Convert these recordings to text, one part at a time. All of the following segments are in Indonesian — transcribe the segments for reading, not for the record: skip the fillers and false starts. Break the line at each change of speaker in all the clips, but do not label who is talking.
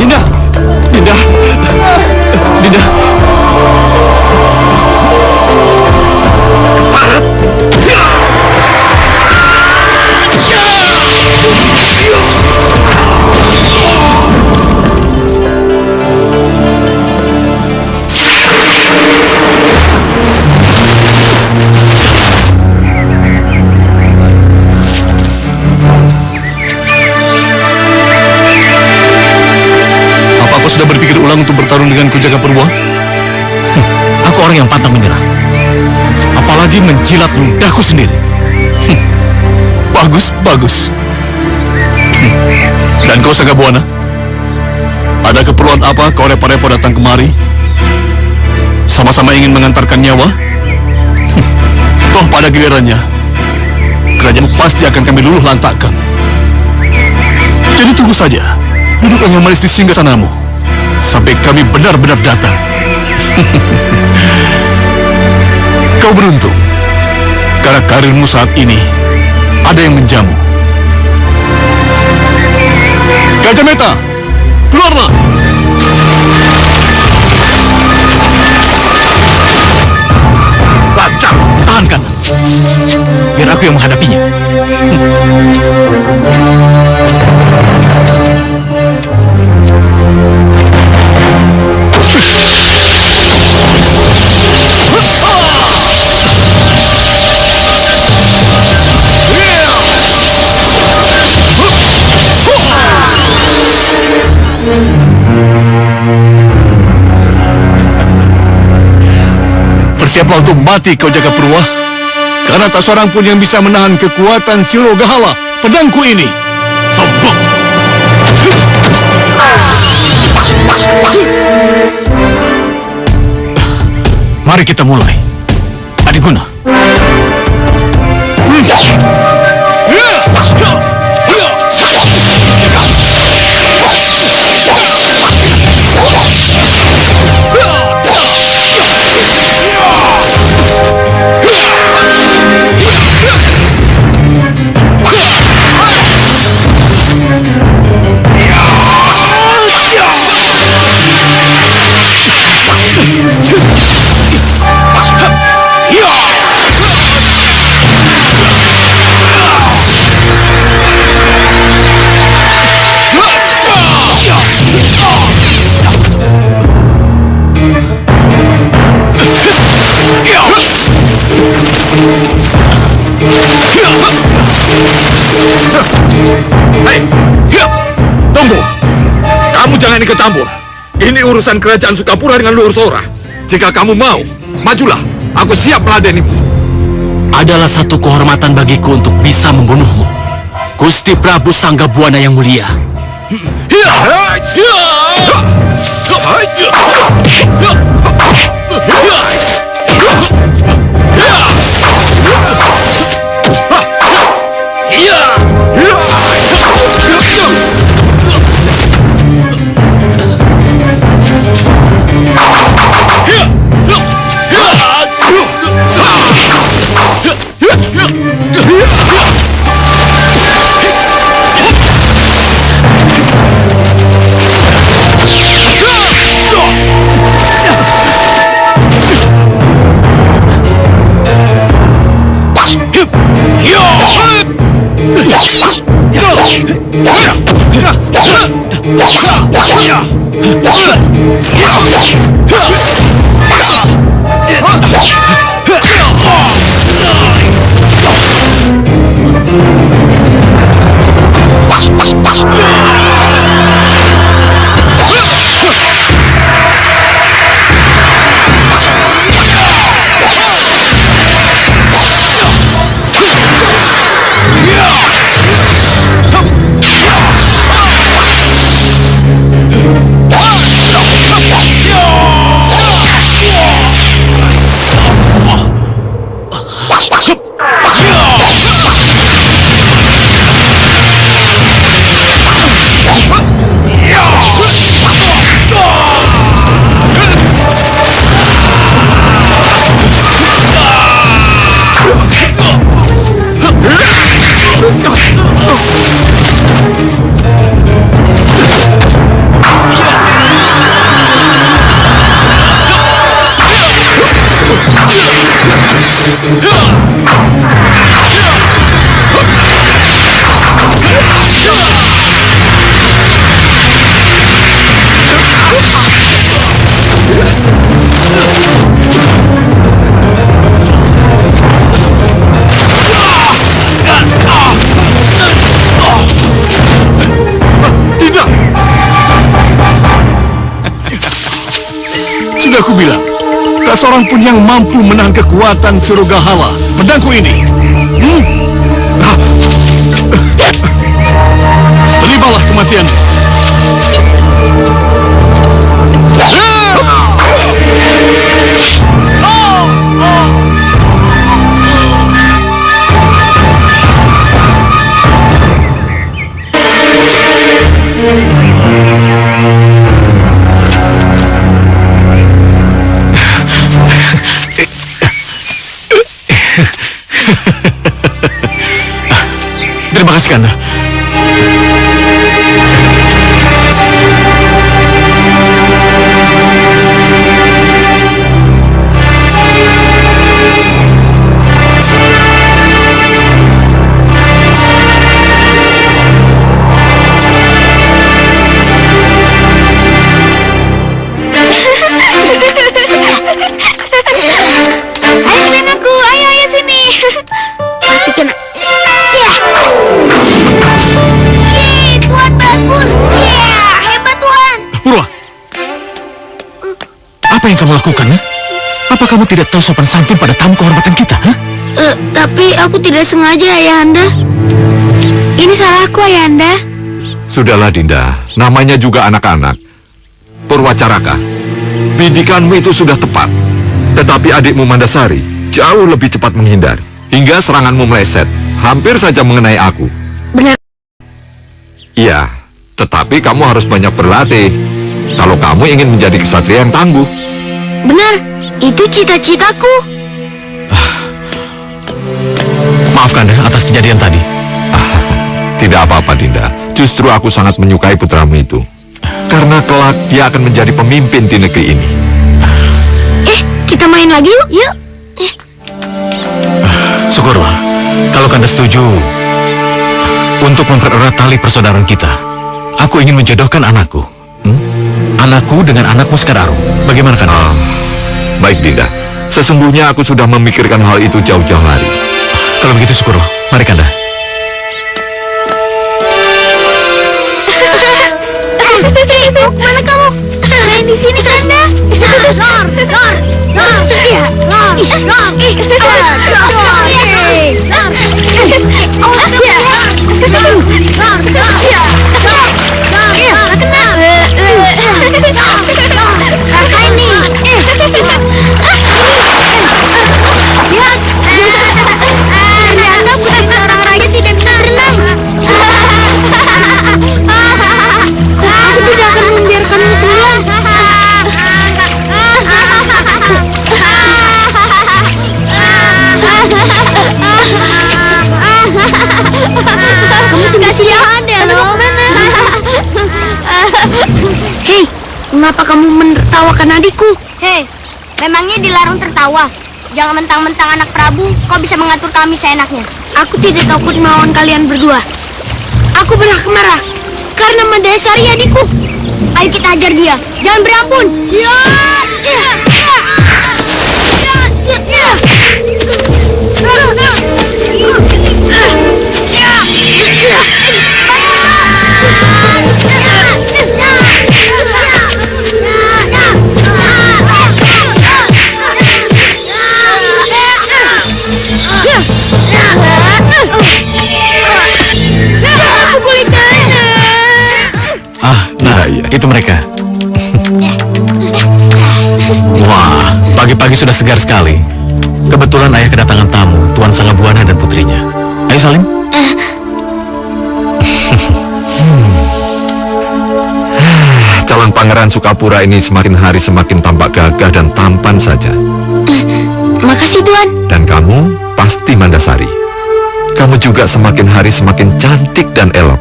Dinda! Dinda! Dinda!
Sudah berpikir ulang untuk bertarung denganku, Jagapurwa?
Aku orang yang pantang menyerah. Apalagi menjilat ludahku sendiri.
Bagus, bagus. Dan kau, Sanggabuana? Ada keperluan apa kau repot-repot datang kemari? Sama-sama ingin mengantarkan nyawa? Toh pada gilirannya, kerajaan pasti akan kami luluh lantakkan. Jadi tunggu saja, duduklah yang manis di singgasanamu sampai kami benar-benar datang. Kau beruntung, karena karirmu saat ini ada yang menjamu. Gajah Meta, keluarlah!
Lancar, tahankan. Biar aku yang menghadapinya.
Bersiaplah untuk mati kau, Jagapurwa, karena tak seorang pun yang bisa menahan kekuatan Sirogahala, pedangku ini. Sombong!
Mari kita mulai. Adiguna.
Tunggu! Kamu jangan ikut campur. Ini urusan kerajaan Sukapura dengan Luhur Sora. Jika kamu mau, majulah. Aku siap meladenimu.
Adalah satu kehormatan bagiku untuk bisa membunuhmu, Gusti Prabu Sanggabuana yang mulia.
Sudah kubilang, tak seorang pun yang mampu menahan kekuatan Surugahala. Pedangku ini. Terimalah kematian.
Terima kasih, Kanda.
Ayo nenekku, ayo sini. Pasti kena. Yeay, Tuan bagus. Hebat Tuan.
Purwa, apa yang kamu lakukan? Ya? Apa kamu tidak tahu sopan santun pada tamu kehormatan kita?
Tapi aku tidak sengaja, Ayahanda. Ini salahku, Ayahanda.
Sudahlah Dinda, namanya juga anak-anak. Purwacaraka, bidikanmu itu sudah tepat. Tetapi adikmu Mandasari jauh lebih cepat menghindar. Hingga seranganmu meleset, hampir saja mengenai aku.
Benar.
Iya, tetapi kamu harus banyak berlatih. Kalau kamu ingin menjadi kesatria yang tangguh.
Benar, itu cita-citaku.
Maaf, Kanda, atas kejadian tadi.
Tidak apa-apa Dinda, justru aku sangat menyukai putramu itu. Karena kelak dia akan menjadi pemimpin di negeri ini.
Kita main lagi yuk. Yuk.
Syukurlah, kalau Kanda setuju untuk mempererat tali persaudaraan kita, aku ingin menjodohkan anakku. Anakku dengan anakmu Sekar Arum. Bagaimana, Kanda?
Baik Dinda, sesungguhnya aku sudah memikirkan hal itu jauh-jauh hari.
Kalau begitu syukurlah. Mari, Kanda.
Mau kemana kamu? Main di sini, Kanda. Gor. Iya, Gor. Lihat. Ternyata putri seorang raja tidak bisa berenang. Aku tidak akan membiarkanmu pulang. Kamu tidak siap deh loh. Hei, mengapa kamu menertawakan adikku?
Hei, memangnya dilarang tertawa? Jangan mentang-mentang anak Prabu, kau bisa mengatur kami seenaknya.
Aku tidak takut melawan kalian berdua. Aku berhak marah karena Mandasari adikku.
Ayo kita hajar dia, jangan berampun.
Nah, itu mereka. Wah, pagi-pagi sudah segar sekali. Kebetulan ayah kedatangan tamu, Tuan Sanggabuana dan putrinya. Ayo Salim.
Calon Pangeran Sukapura ini semakin hari semakin tampak gagah dan tampan saja.
Makasih Tuan.
Dan kamu pasti Mandasari. Kamu juga semakin hari semakin cantik dan elok.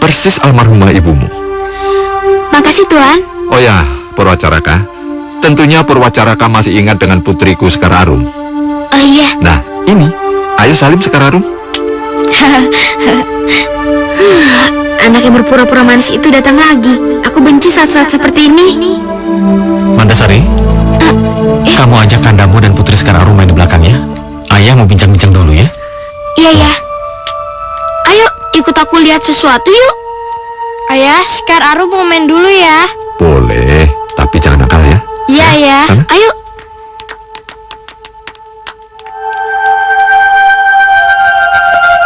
Persis almarhumah ibumu.
Makasih Tuan.
Oh ya, Purwacaraka. Tentunya Purwacaraka masih ingat dengan putriku Sekar Arum.
Oh iya.
Nah, ini. Ayo Salim Sekar Arum.
Anak yang berpura-pura manis itu datang lagi. Aku benci saat-saat seperti ini.
Mandasari, kamu ajak kandamu dan putri Sekar Arum main di belakangnya. Ayah mau bincang-bincang dulu ya.
Iya ya. Ayo ikut aku lihat sesuatu yuk. Ayah, Sekar Arum mau main dulu ya.
Boleh, tapi jangan nakal ya.
Iya ya.
Sana.
Ayo.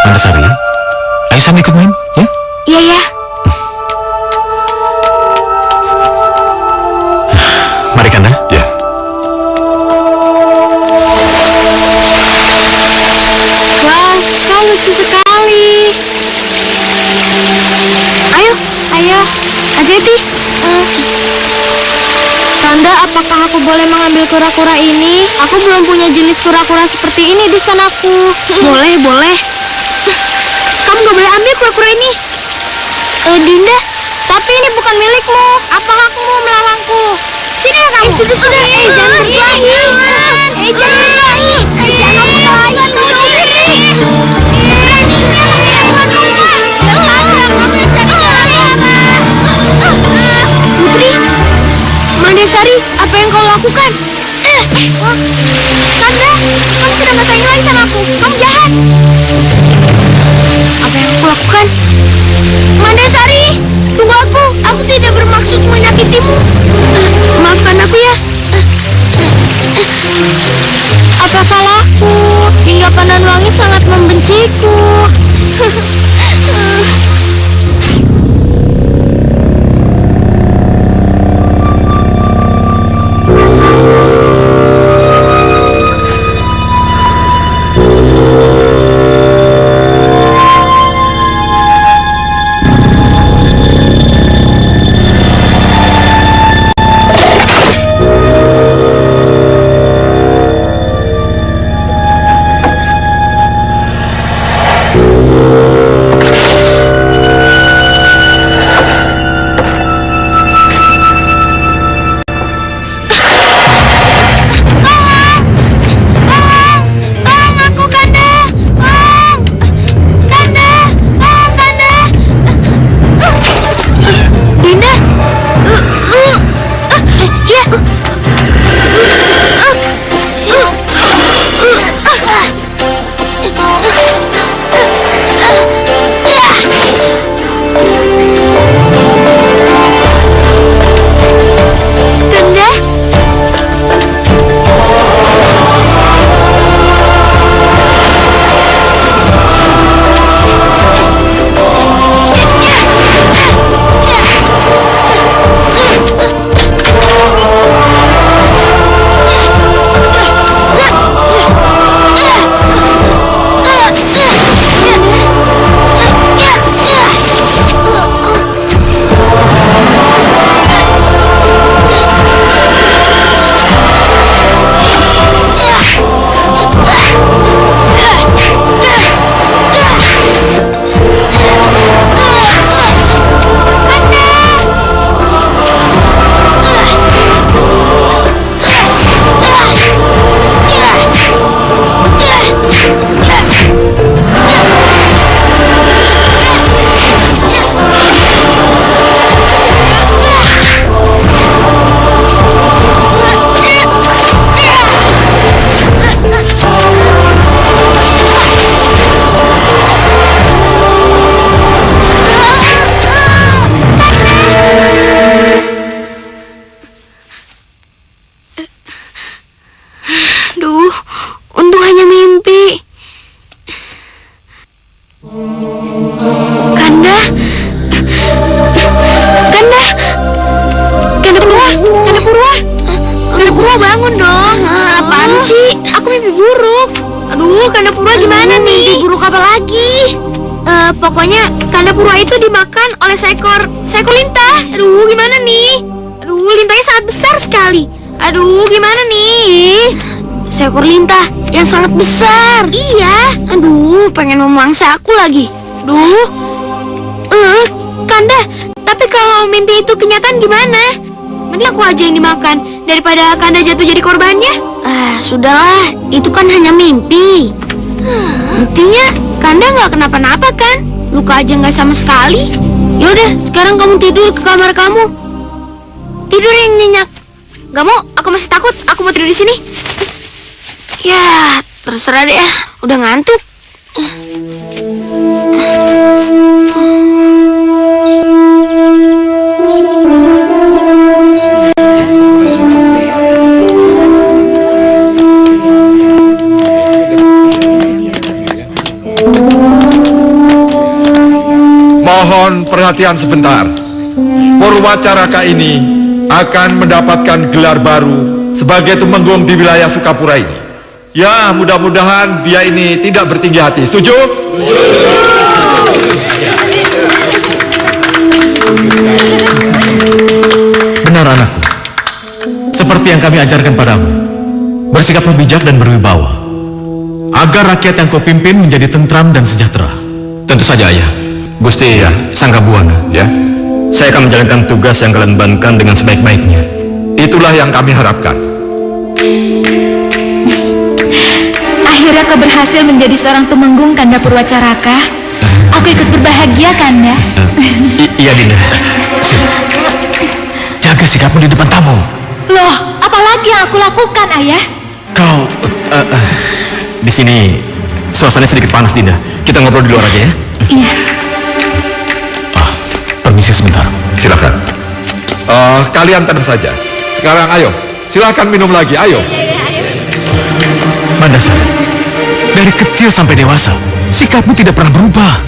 Mandasari, ayo sana ikut main, ya?
Iya ya.
Mari Kanda.
Ya.
Wah, kau lucu sekali. Ayo, hati-hati. Kanda, apakah aku boleh mengambil kura-kura ini? Aku belum punya jenis kura-kura seperti ini di sanaku. Boleh. Kamu gak boleh ambil kura-kura ini. Dinda, tapi ini bukan milikmu. Apa hakmu melarangku? Sini kamu. Sudah. Jangan berkelahi. Jangan Putri, Mandasari, apa yang kau lakukan? Kanda, kamu sudah gak sayang lagi sama aku. Kamu jahat. Apa yang aku lakukan? Mandasari, tunggu aku. Aku tidak bermaksud menyakitimu. Maafkan aku ya. Apa salahku? Hingga Pandan Wangi sangat membenciku. bangun dong. Apaan sih? Aku mimpi buruk. Aduh, Kanda Purwa gimana nih? Mimpi buruk apa lagi? Pokoknya Kanda Purwa itu dimakan oleh seekor lintah. Aduh, gimana nih? Aduh, lintahnya sangat besar sekali. Aduh, gimana nih? Seekor lintah yang sangat besar. Iya. Aduh, pengen memangsa aku lagi. Aduh. Kanda, tapi kalau mimpi itu kenyataan gimana? Mending aku aja yang dimakan daripada Kanda jatuh jadi korbannya. Sudahlah, itu kan hanya mimpi. Buktinya Kanda nggak kenapa-napa kan? Luka aja nggak sama sekali. Yaudah, sekarang kamu tidur ke kamar kamu. Tidur yang nyenyak. Gak mau, aku masih takut. Aku mau tidur di sini. Ya, terserah deh ya. Udah ngantuk.
perhatian sebentar. Purwacaraka ini akan mendapatkan gelar baru sebagai tumenggung di wilayah Sukapura ini. Ya, mudah-mudahan dia ini tidak bertinggi hati. Setuju?
Benar anakku. Seperti yang kami ajarkan padamu, bersikaplah bijak dan berwibawa, agar rakyat yang kau pimpin menjadi tentram dan sejahtera.
Tentu saja, Ayah. Gusti Sanggabuana,
Ya.
saya akan menjalankan tugas yang kalian bebankan dengan sebaik-baiknya.
Itulah yang kami harapkan.
Akhirnya kau berhasil menjadi seorang tumenggung, Kanda Purwacaraka. Aku ikut berbahagia, Kanda.
Iya, Dinda.
Jaga sikapmu di depan tamu.
Loh, apalagi yang aku lakukan, Ayah?
Kau
Di sini suasananya sedikit panas, Dinda. Kita ngobrol di luar aja ya.
Iya.
permisi sebentar.
Silakan. Kalian tenang saja. Sekarang ayo, silakan minum lagi. Ayo.
Mandasari, dari kecil sampai dewasa, sikapmu tidak pernah berubah.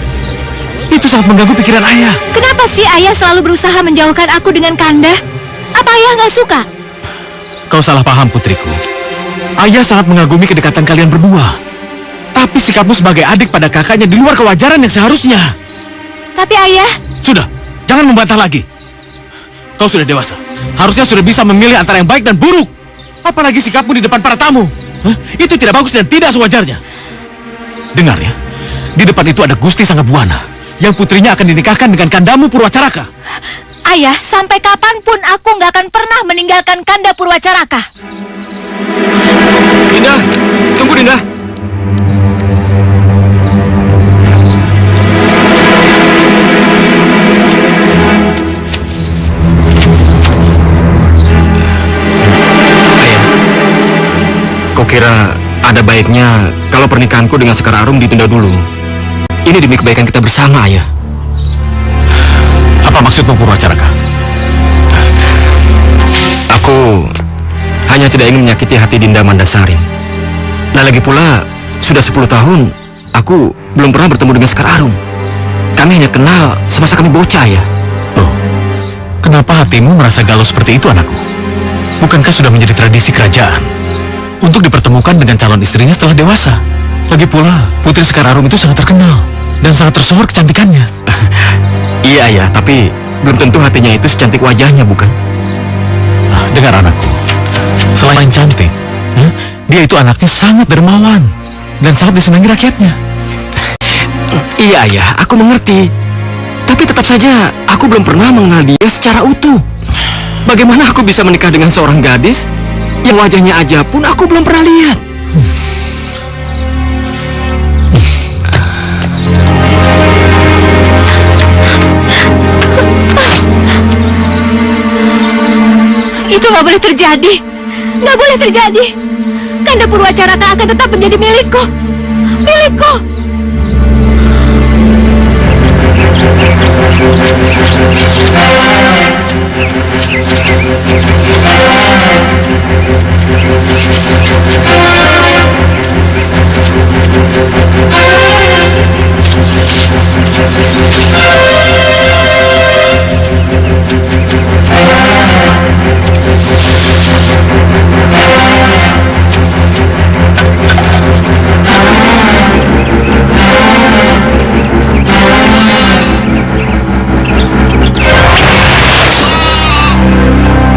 Itu sangat mengganggu pikiran ayah.
Kenapa sih ayah selalu berusaha menjauhkan aku dengan Kanda? Apa ayah nggak suka?
Kau salah paham, putriku. Ayah sangat mengagumi kedekatan kalian berdua. Tapi sikapmu sebagai adik pada kakaknya di luar kewajaran yang seharusnya.
Tapi ayah...
Sudah, jangan membantah lagi. Kau sudah dewasa. Harusnya sudah bisa memilih antara yang baik dan buruk. Apalagi sikapmu di depan para tamu. Itu tidak bagus dan tidak sewajarnya. Dengar ya, di depan itu ada Gusti Sanggabuana yang putrinya akan dinikahkan dengan kandamu Purwacaraka.
Ayah, sampai kapanpun aku nggak akan pernah meninggalkan Kanda Purwacaraka.
Dinda, tunggu Dinda. Ayah, kau kira ada baiknya kalau pernikahanku dengan Sekar Arum ditunda dulu? Ini demi kebaikan kita bersama, Ayah.
Apa maksudmu, Purwacaraka?
Aku hanya tidak ingin menyakiti hati Dinda Mandasari. Nah, lagi pula sudah 10 tahun aku belum pernah bertemu dengan Sekar Arum. Kami hanya kenal semasa kami bocah, ya.
Loh, kenapa hatimu merasa galau seperti itu, anakku? Bukankah sudah menjadi tradisi kerajaan untuk dipertemukan dengan calon istrinya setelah dewasa? Lagi pula, Putri Sekar Arum itu sangat terkenal dan sangat tersohor kecantikannya.
Iya, ya, tapi belum tentu hatinya itu secantik wajahnya, bukan?
Dengar anakku, selain cantik, dia itu anaknya sangat dermawan dan sangat disenangi rakyatnya.
Iya, Ayah, aku mengerti. Tapi tetap saja aku belum pernah mengenal dia secara utuh. Bagaimana aku bisa menikah dengan seorang gadis yang wajahnya aja pun aku belum pernah lihat?
Itu nggak boleh terjadi. Nggak boleh terjadi. Kanda Purwacaraka akan tetap menjadi milikku. Milikku.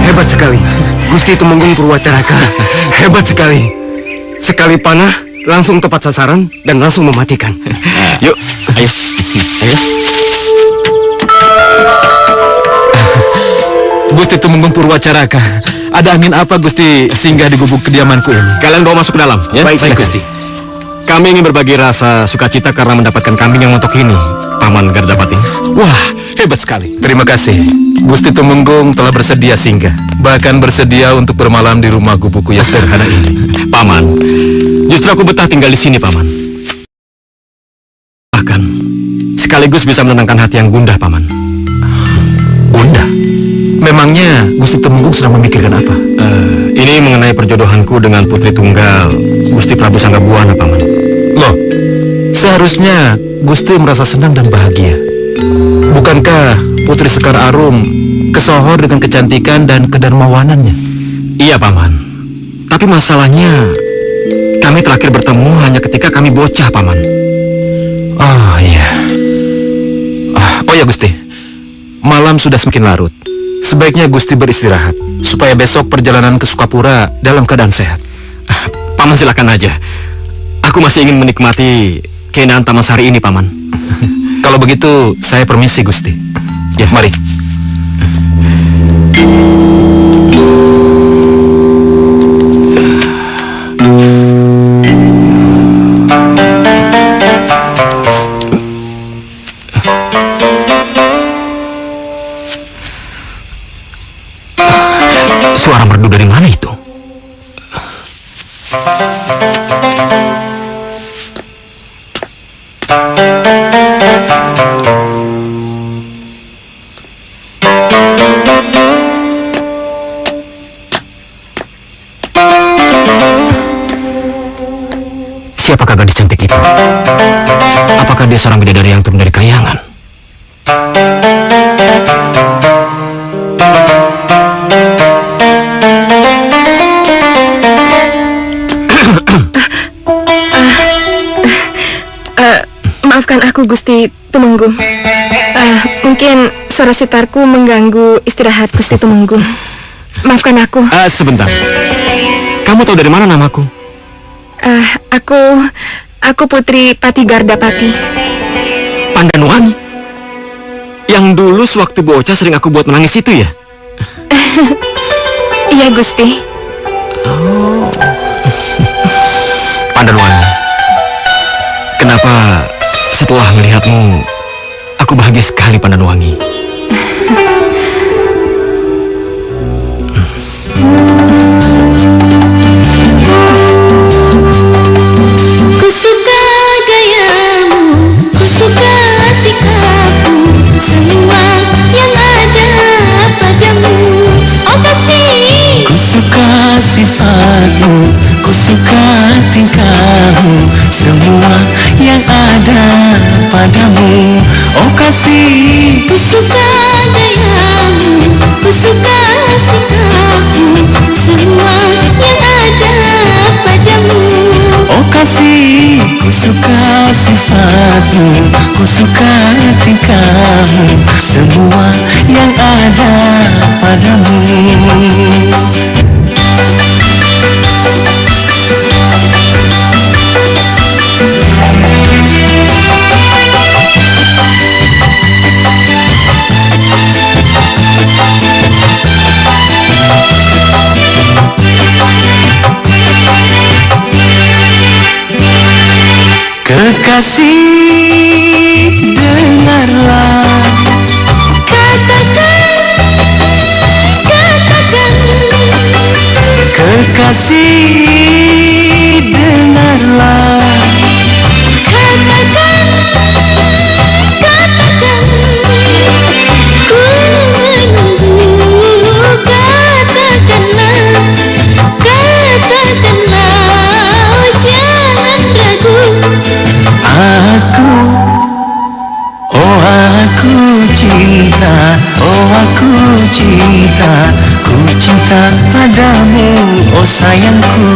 Hebat sekali, Gusti Tumenggung Purwacaraka. Hebat sekali. Sekali panah, langsung tepat sasaran dan langsung mematikan. Yuk, ayo. Ayo.
Gusti Tumenggung Purwacaraka, ada angin apa Gusti singgah di gubuk kediamanku ini?
Kalian bawa masuk ke dalam, ya?
Baik, Gusti.
Kami ingin berbagi rasa sukacita karena mendapatkan kambing yang montok ini, Paman Gardapati.
Wah, hebat sekali. Terima kasih. Gusti Tumenggung telah bersedia singgah, bahkan bersedia untuk bermalam di rumah gubukku yang sederhana ini.
Paman, justru aku betah tinggal di sini, Paman. Bahkan, sekaligus bisa menenangkan hati yang gundah, Paman.
Gundah? Memangnya Gusti Tumenggung sedang memikirkan apa?
Ini mengenai perjodohanku dengan putri tunggal Gusti Prabu Sanggabuana, Paman.
Loh, seharusnya Gusti merasa senang dan bahagia.
Bukankah Putri Sekar Arum kesohor dengan kecantikan dan kedermawanannya? Iya, Paman. Tapi masalahnya, kami terakhir bertemu hanya ketika kami bocah, Paman. Oh, iya. Oh ya, Gusti. Malam sudah semakin larut. Sebaiknya Gusti beristirahat, supaya besok perjalanan ke Sukapura dalam keadaan sehat. Paman silakan aja. Aku masih ingin menikmati keindahan Taman Sari ini, Paman. Kalau begitu, saya permisi, Gusti. Ya, mari. Suara merdu dari mana itu? Siapakah gadis cantik itu? Apakah dia seorang bidadari yang turun dari kayangan?
Maafkan aku, Gusti Tumenggung. Mungkin suara sitarku mengganggu istirahat Gusti Tumenggung. Maafkan aku.
Sebentar. Kamu tahu dari mana namaku?
Aku Putri Pati Gardapati.
Pandanwangi? Yang dulu sewaktu bocah sering aku buat menangis itu ya?
Iya, Gusti.
Oh. Pandanwangi, kenapa setelah melihatmu aku bahagia sekali, Pandanwangi?
Ku suka gayamu, ku suka sikapmu, semua yang ada padamu. Oh kasih,
ku suka sifatmu, ku suka tingkahmu, semua yang ada padamu. Oh kasih,
ku suka gayamu, ku suka sikapmu, semua yang ada padamu.
oh kasih, ku suka sifatmu, ku suka tingkahmu, semua yang ada padamu. Kekasih, dengarlah,
Katakan,
kekasih, dengarlah,
katakan, ku menunggu. Katakanlah, oh jangan ragu.
Aku cinta, oh aku cinta, ku cinta padamu, oh sayangku.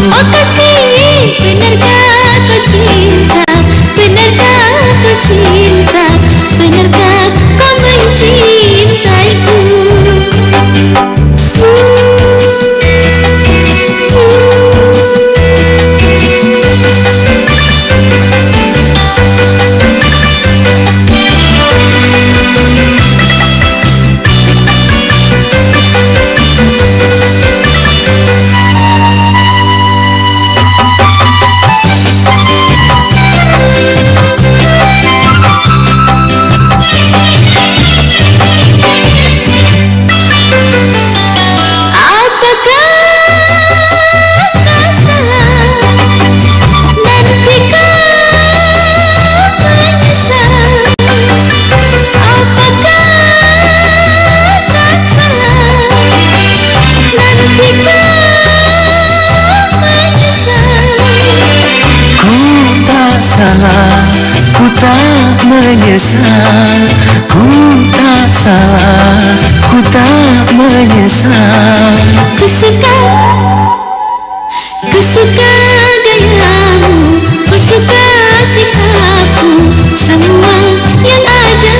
Oh kasih, benarkah kau cinta? Benarkah kau cinta? Benarkah kau mencintaiku?
Ku tak menyesal, salah, ku tak menyesal.
Ku suka gayamu, ku suka sikapmu, semua yang ada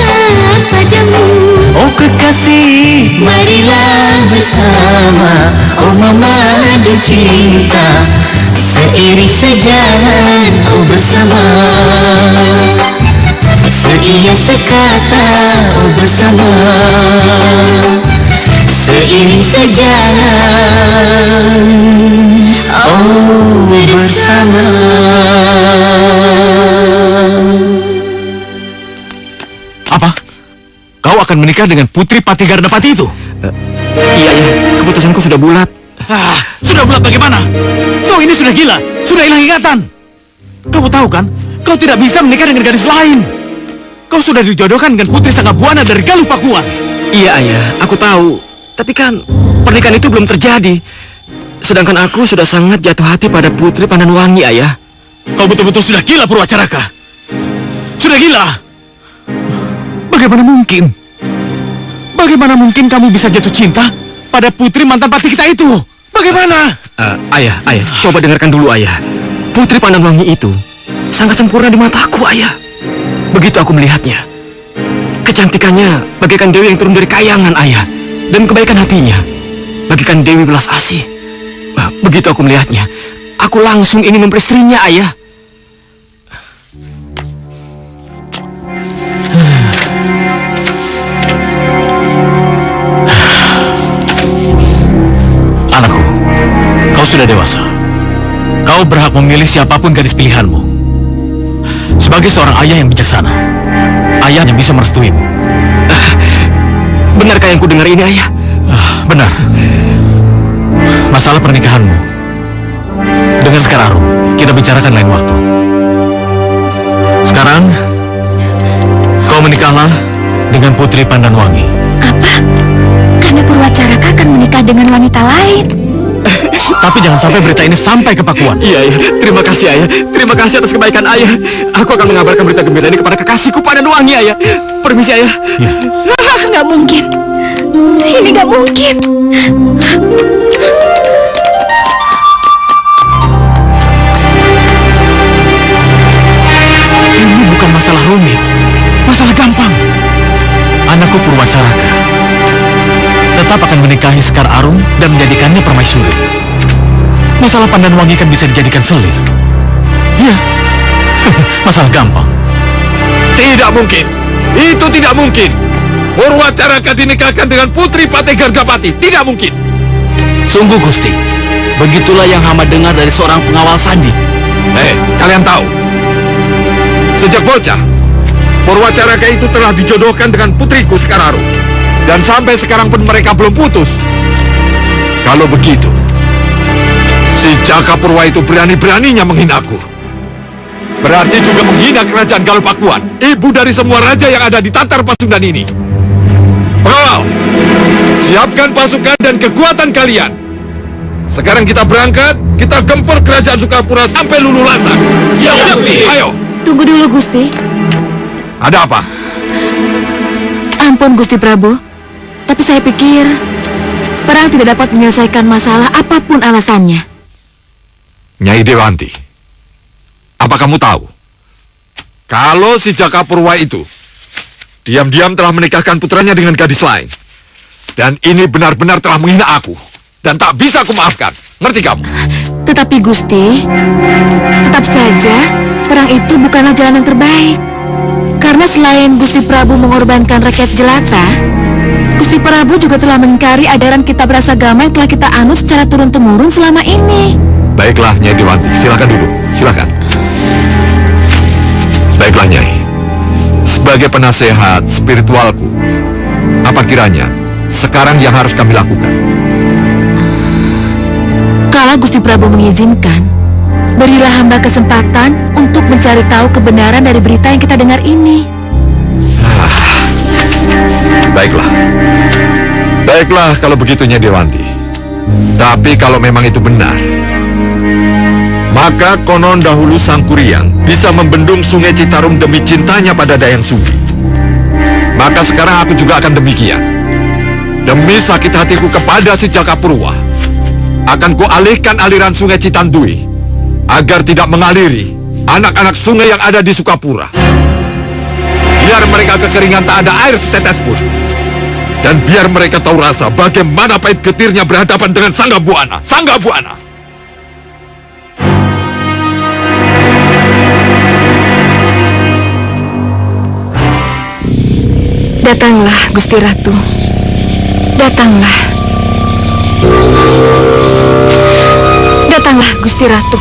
padamu.
Oh kekasih,
Marilah bersama,
oh memadu cinta,
seiring sejalan, oh bersama. Seia sekata, oh bersama. Seiring sejalan, oh bersama.
Apa? Kau akan menikah dengan Putri Patigardapati itu?
Iya, ayah. Keputusanku sudah bulat.
Sudah bulat bagaimana? Kau ini sudah gila, sudah hilang ingatan. Kamu tahu kan, kau tidak bisa menikah dengan gadis lain. Kau sudah dijodohkan dengan Putri Sangabuana dari Galuh Pakuan.
Iya, ayah. Aku tahu. Tapi kan, pernikahan itu belum terjadi. Sedangkan aku sudah sangat jatuh hati pada Putri Pandanwangi, ayah.
Kau betul-betul sudah gila, Purwacaraka. Sudah gila. Bagaimana mungkin? Bagaimana mungkin kamu bisa jatuh cinta pada putri mantan pati kita itu? Bagaimana?
Ayah, coba dengarkan dulu, ayah. Putri Pandanwangi itu sangat sempurna di mataku, ayah. Begitu aku melihatnya, kecantikannya bagaikan dewi yang turun dari kayangan, ayah. Dan kebaikan hatinya bagaikan dewi belas asih. Begitu aku melihatnya, aku langsung ingin memperistrinya, ayah.
Anakku, kau sudah dewasa. Kau berhak memilih siapapun gadis pilihanmu. Sebagai seorang ayah yang bijaksana, ayah yang bisa merestuimu.
Benarkah yang ku dengar ini, ayah?
Benar. Masalah pernikahanmu dengan Sekar Arum kita bicarakan lain waktu. Sekarang kau menikahlah dengan Putri Pandanwangi.
Apa? Karena Purwacaraka akan menikah dengan wanita lain.
Tapi jangan sampai berita ini sampai ke Pakuan.
Iya, ayah. Terima kasih, ayah. Terima kasih atas kebaikan ayah. Aku akan mengabarkan berita gembira ini kepada kekasihku Pandanwangi, ayah. Permisi, ayah.
Ya.
Nggak mungkin. Ini nggak mungkin.
Ini bukan masalah rumit, masalah gampang. Anakku Purwacaraka tetap akan menikahi Sekar Arum dan menjadikannya permaisuri. Masalah Pandanwangi kan bisa dijadikan selir. Iya, masalah gampang.
Tidak mungkin. Itu tidak mungkin. Purwacaraka dinikahkan dengan Putri Patigardapati. Tidak mungkin.
Sungguh Gusti, begitulah yang hamba dengar dari seorang pengawal sandi.
Kalian tahu, sejak bocah, Purwacaraka itu telah dijodohkan dengan putriku Sekar Arum. Dan sampai sekarang pun mereka belum putus. Kalau begitu, si Jaka Purwa itu berani-beraninya menghinaku. Berarti juga menghina kerajaan Galuh Pakuan, ibu dari semua raja yang ada di Tatar Pasundan ini. Pengawal, siapkan pasukan dan kekuatan kalian. Sekarang kita berangkat, kita gempur kerajaan Sukapura sampai luluh lantak. Siap, Gusti. Ayo.
Tunggu dulu, Gusti.
Ada apa?
Ampun, Gusti Prabu. Tapi saya pikir perang tidak dapat menyelesaikan masalah apapun alasannya.
Nyai Dewanti, apa kamu tahu? Kalau si Jaka Purwa itu diam-diam telah menikahkan putranya dengan gadis lain. Dan ini benar-benar telah menghina aku. Dan tak bisa aku maafkan. Ngerti kamu?
Tetapi Gusti, tetap saja perang itu bukanlah jalan yang terbaik. Karena selain Gusti Prabu mengorbankan rakyat jelata, Gusti Prabu juga telah mengingkari ajaran kitab rasa agama yang telah kita anut secara turun-temurun selama ini.
Baiklah, Nyai Dewanti. Silakan duduk. Silakan. Baiklah, Nyai. Sebagai penasehat spiritualku, apa kiranya sekarang yang harus kami lakukan?
Kalau Gusti Prabu mengizinkan, berilah hamba kesempatan untuk mencari tahu kebenaran dari berita yang kita dengar ini.
Baiklah. Baiklah kalau begitu, Nyai Dewanti. Tapi kalau memang itu benar, maka konon dahulu Sang Kuryang bisa membendung sungai Citarum demi cintanya pada Dayang Sumbi. Maka sekarang aku juga akan demikian. Demi sakit hatiku kepada si Jakapurwa, akan kualihkan aliran sungai Citandui agar tidak mengaliri anak-anak sungai yang ada di Sukapura. Biar mereka kekeringan tak ada air setetes pun. Dan biar mereka tahu rasa bagaimana pahit getirnya berhadapan dengan Sangga Buana. Sangga Buana!
Datanglah, Gusti Ratu. Datanglah. Datanglah, Gusti Ratu.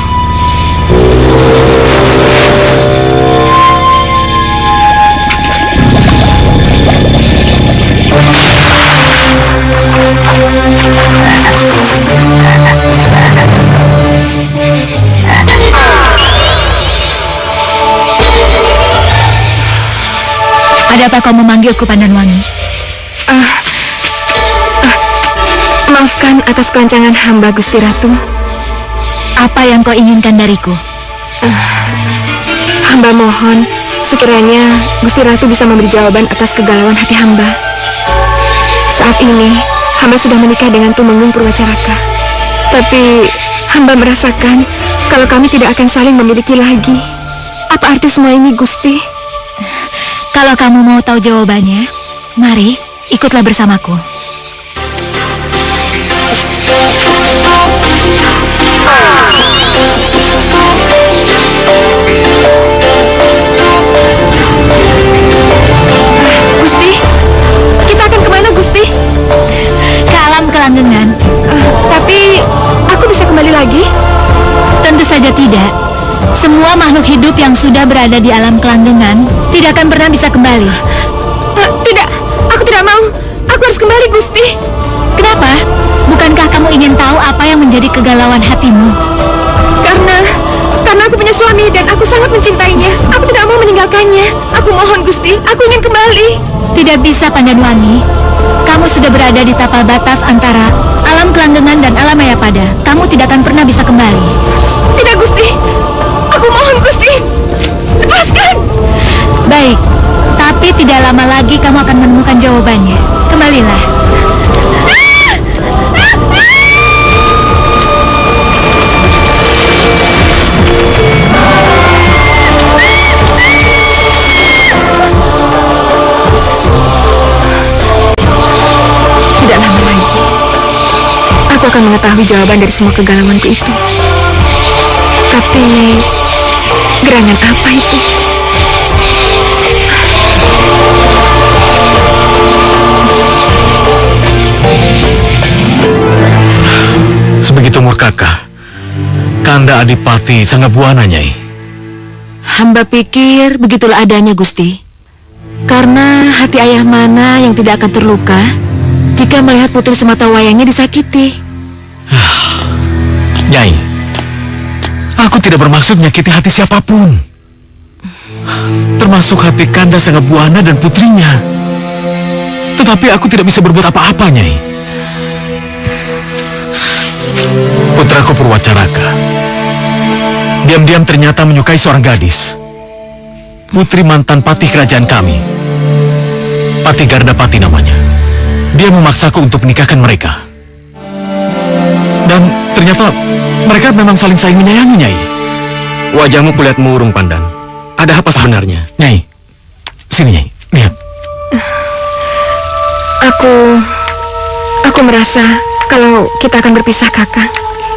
Ada apa kau memanggilku, Pandanwangi?
Maafkan atas kelancangan hamba, Gusti Ratu.
Apa yang kau inginkan dariku?
Hamba mohon, sekiranya Gusti Ratu bisa memberi jawaban atas kegalauan hati hamba. Saat ini, hamba sudah menikah dengan Tumenggung Purwacaraka. Tapi, hamba merasakan kalau kami tidak akan saling memiliki lagi. Apa arti semua ini, Gusti?
Kalau kamu mau tahu jawabannya, mari ikutlah bersamaku.
Gusti, kita akan kemana, Gusti?
Ke alam kelanggengan.
Tapi, aku bisa kembali lagi?
Tentu saja tidak. Semua makhluk hidup yang sudah berada di alam kelanggengan tidak akan pernah bisa kembali.
Tidak, aku tidak mau. Aku harus kembali, Gusti.
Kenapa? Bukankah kamu ingin tahu apa yang menjadi kegalauan hatimu?
Karena aku punya suami dan aku sangat mencintainya. Aku tidak mau meninggalkannya. Aku mohon, Gusti, aku ingin kembali.
Tidak bisa, Pandanwangi. Kamu sudah berada di tapal batas antara alam kelanggengan dan alam mayapada. Kamu tidak akan pernah bisa kembali.
Tidak, Gusti. Aku mohon, Gusti. Lepaskan.
Baik, tapi tidak lama lagi kamu akan menemukan jawabannya. Kembalilah.
Tidak lama lagi, aku akan mengetahui jawaban dari semua kegalauanku itu. Tapi, gerangan apa itu?
Sebegitu murkakah Kanda Adipati Sanggabuana, Nyai?
Hamba pikir begitulah adanya, Gusti. Karena hati ayah mana yang tidak akan terluka jika melihat putri semata wayangnya disakiti.
Nyai, aku tidak bermaksud menyakiti hati siapapun, termasuk hati Kanda Sanggabuana dan putrinya. Tetapi aku tidak bisa berbuat apa-apa, Nyai. Putraku Purwacaraka diam-diam ternyata menyukai seorang gadis, putri mantan patih kerajaan kami, Patih Gardapati namanya. Dia memaksaku untuk menikahkan mereka. Dan ternyata mereka memang saling menyayangi, Nyai.
Wajahmu kulihat murung, Pandan. Ada apa sebenarnya?
Nyai, sini, Nyai, lihat.
Aku merasa kalau kita akan berpisah, Kakak.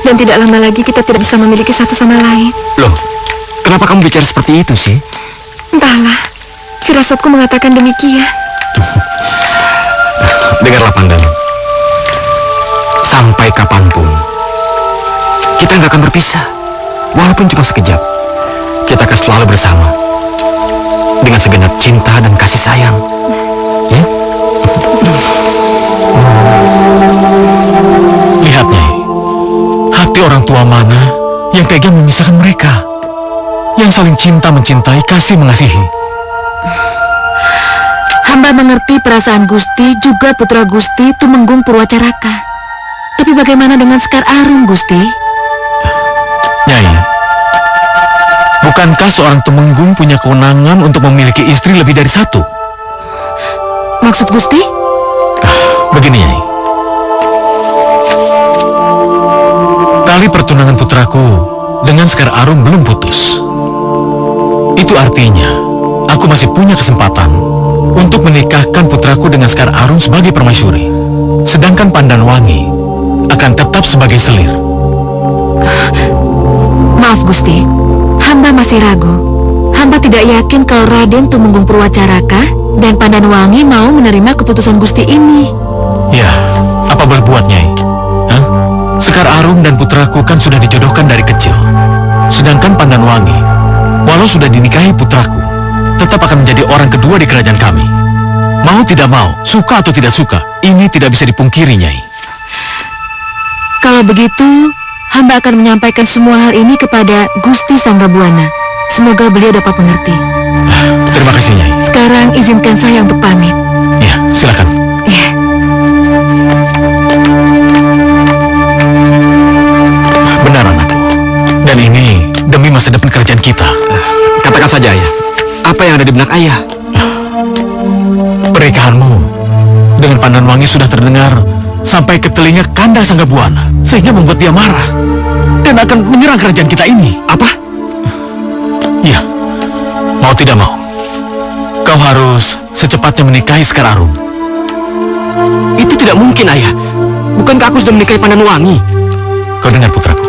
Dan tidak lama lagi kita tidak bisa memiliki satu sama lain.
Loh, kenapa kamu bicara seperti itu sih?
Entahlah, firasatku mengatakan demikian.
Dengarlah, Pandan. Sampai kapanpun, kita nggak akan berpisah. Walaupun cuma sekejap, kita akan selalu bersama. Dengan segenap cinta dan kasih sayang. Ya?
Lihat, Nyai. Hati orang tua mana yang tega memisahkan mereka? Yang saling cinta mencintai, kasih mengasihi.
Hamba mengerti perasaan Gusti, juga putra Gusti Tumenggung Purwacaraka. Tapi bagaimana dengan Sekar Arum, Gusti?
Nyai, bukankah seorang Tumenggung punya kewenangan untuk memiliki istri lebih dari satu?
Maksud Gusti?
Begini, Nyai. Tali pertunangan putraku dengan Sekar Arum belum putus. Itu artinya, aku masih punya kesempatan untuk menikahkan putraku dengan Sekar Arum sebagai permaisuri. Sedangkan Pandanwangi akan tetap sebagai selir.
Maaf Gusti, hamba masih ragu. Hamba tidak yakin kalau Raden Tumenggung Purwacaraka dan Pandanwangi mau menerima keputusan Gusti ini.
Ya, apa boleh buat, Nyai? Hah? Sekar Arum dan putraku kan sudah dijodohkan dari kecil. Sedangkan Pandanwangi, walau sudah dinikahi putraku, tetap akan menjadi orang kedua di kerajaan kami. Mau tidak mau, suka atau tidak suka, ini tidak bisa dipungkiri, Nyai.
Kalau begitu, hamba akan menyampaikan semua hal ini kepada Gusti Sanggabuana. Semoga beliau dapat mengerti.
Terima kasih, Nyai.
Sekarang izinkan saya untuk pamit.
Ya, silakan.
Ya.
Benar, anakku. Dan ini demi masa depan kerajaan kita.
Katakan saja, Ayah. Apa yang ada di benak Ayah?
Pernikahanmu dengan Pandanwangi sudah terdengar sampai ke telinga Kanda Sanggabuana, sehingga membuat dia marah dan akan menyerang kerajaan kita ini.
Apa?
Ya, mau tidak mau, kau harus secepatnya menikahi Sekar Arum.
Itu tidak mungkin, Ayah. Bukankah aku sudah menikahi Pandanwangi?
Kau dengar, putraku,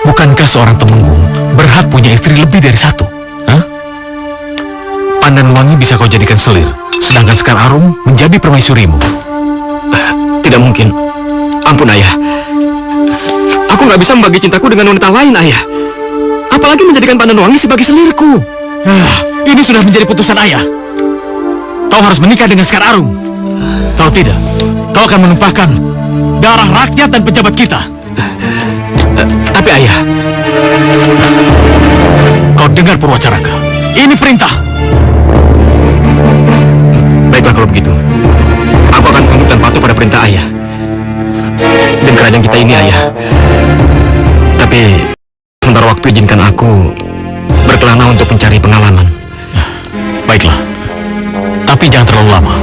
bukankah seorang Tumenggung berhak punya istri lebih dari satu? Hah? Pandanwangi bisa kau jadikan selir, sedangkan Sekar Arum menjadi permaisurimu.
Tidak mungkin. Ampun, Ayah. Aku nggak bisa membagi cintaku dengan wanita lain, Ayah. Apalagi menjadikan Pandanwangi sebagai selirku.
Ini sudah menjadi putusan Ayah. Kau harus menikah dengan Sekar Arum. Kalau tidak, kau akan menumpahkan darah rakyat dan pejabat kita.
Tapi Ayah,
kau dengar Purwacaraka. Ini perintah.
Baiklah kalau begitu. Aku akan tunduk dan patuh pada perintah Ayah. Dan kerajaan kita ini, Ayah. Tapi sementara waktu izinkan aku berkelana untuk mencari pengalaman.
Baiklah. Tapi jangan terlalu lama.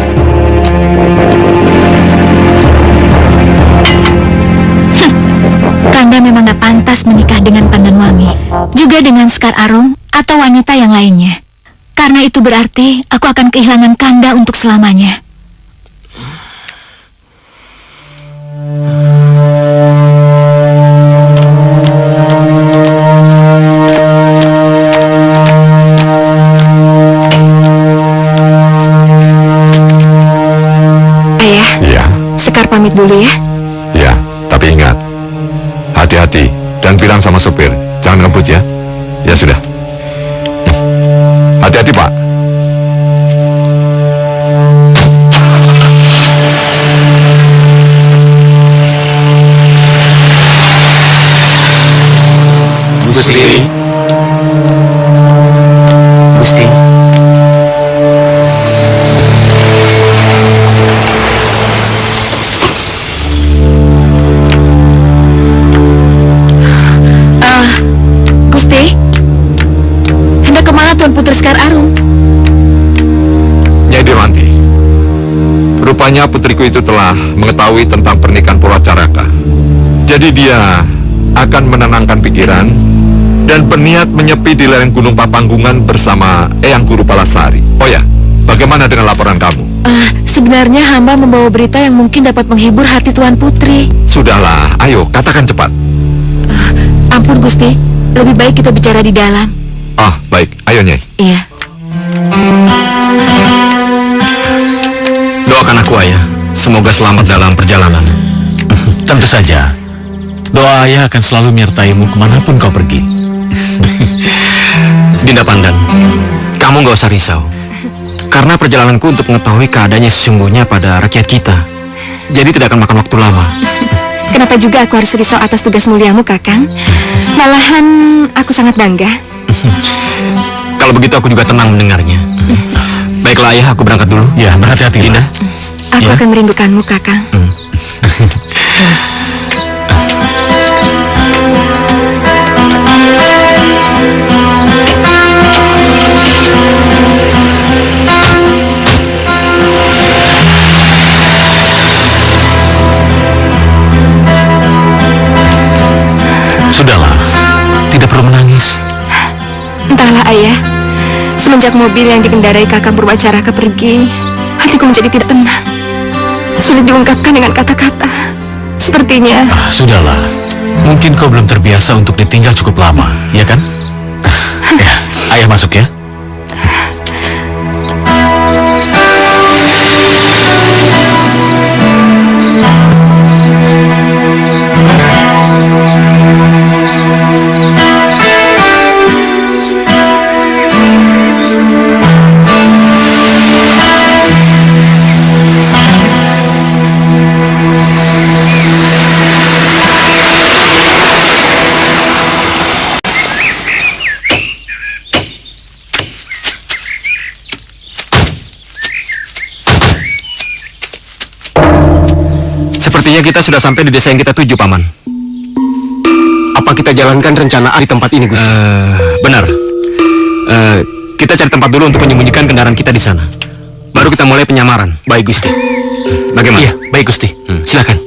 Kanda memang gak pantas menikah dengan Pandanwangi, juga dengan Sekar Arum atau wanita yang lainnya. Karena itu berarti aku akan kehilangan Kanda untuk selamanya.
Ayah,
Ya,
Sekar pamit dulu ya.
ya. Tapi ingat, hati-hati dan bilang sama sopir, jangan ngebut ya. Ya sudah. Hati-hati, Pak.
Gusti. Gusti.
Gusti, hendak kemana Tuan Putri Sekar Arum?
Nyai Dirwanti, rupanya putriku itu telah mengetahui tentang pernikahan Purwacaraka. Jadi dia akan menenangkan pikiran dan berniat menyepi di lereng Gunung Papanggungan bersama Eyang Guru Palasari. Oh ya, bagaimana dengan laporan kamu?
Sebenarnya hamba membawa berita yang mungkin dapat menghibur hati Tuan Putri.
Sudahlah, ayo katakan cepat.
Ampun Gusti, lebih baik kita bicara di dalam.
Ah, baik, ayo Nyai.
Iya.
Doakan aku, Ayah. Semoga selamat dalam perjalanan.
Tentu saja. Doa Ayah akan selalu menyertaimu kemanapun kau pergi.
Dinda Pandan, kamu nggak usah risau. Karena perjalananku untuk mengetahui keadaannya sesungguhnya pada rakyat kita. Jadi tidak akan makan waktu lama.
Kenapa juga aku harus risau atas tugas muliamu, Kakang? Malahan aku sangat bangga.
Kalau begitu aku juga tenang mendengarnya. Baiklah Ayah, aku berangkat dulu.
Ya, berhati-hati,
Dinda.
Aku
Ya.
akan merindukanmu, Kakang. Semenjak mobil yang dikendarai Kakang Purwacaraka pergi, hatiku menjadi tidak tenang. Sulit diungkapkan dengan kata-kata. Sepertinya
Sudahlah, mungkin kau belum terbiasa untuk ditinggal cukup lama, ya kan? Ya, ayah masuk ya.
Sepertinya kita sudah sampai di desa yang kita tuju, Paman. Apa kita jalankan rencana di tempat ini, Gusti? Benar. Kita cari tempat dulu untuk menyembunyikan kendaraan kita di sana. Baru kita mulai penyamaran. Baik, Gusti. Bagaimana?
Iya, baik Gusti. Silakan.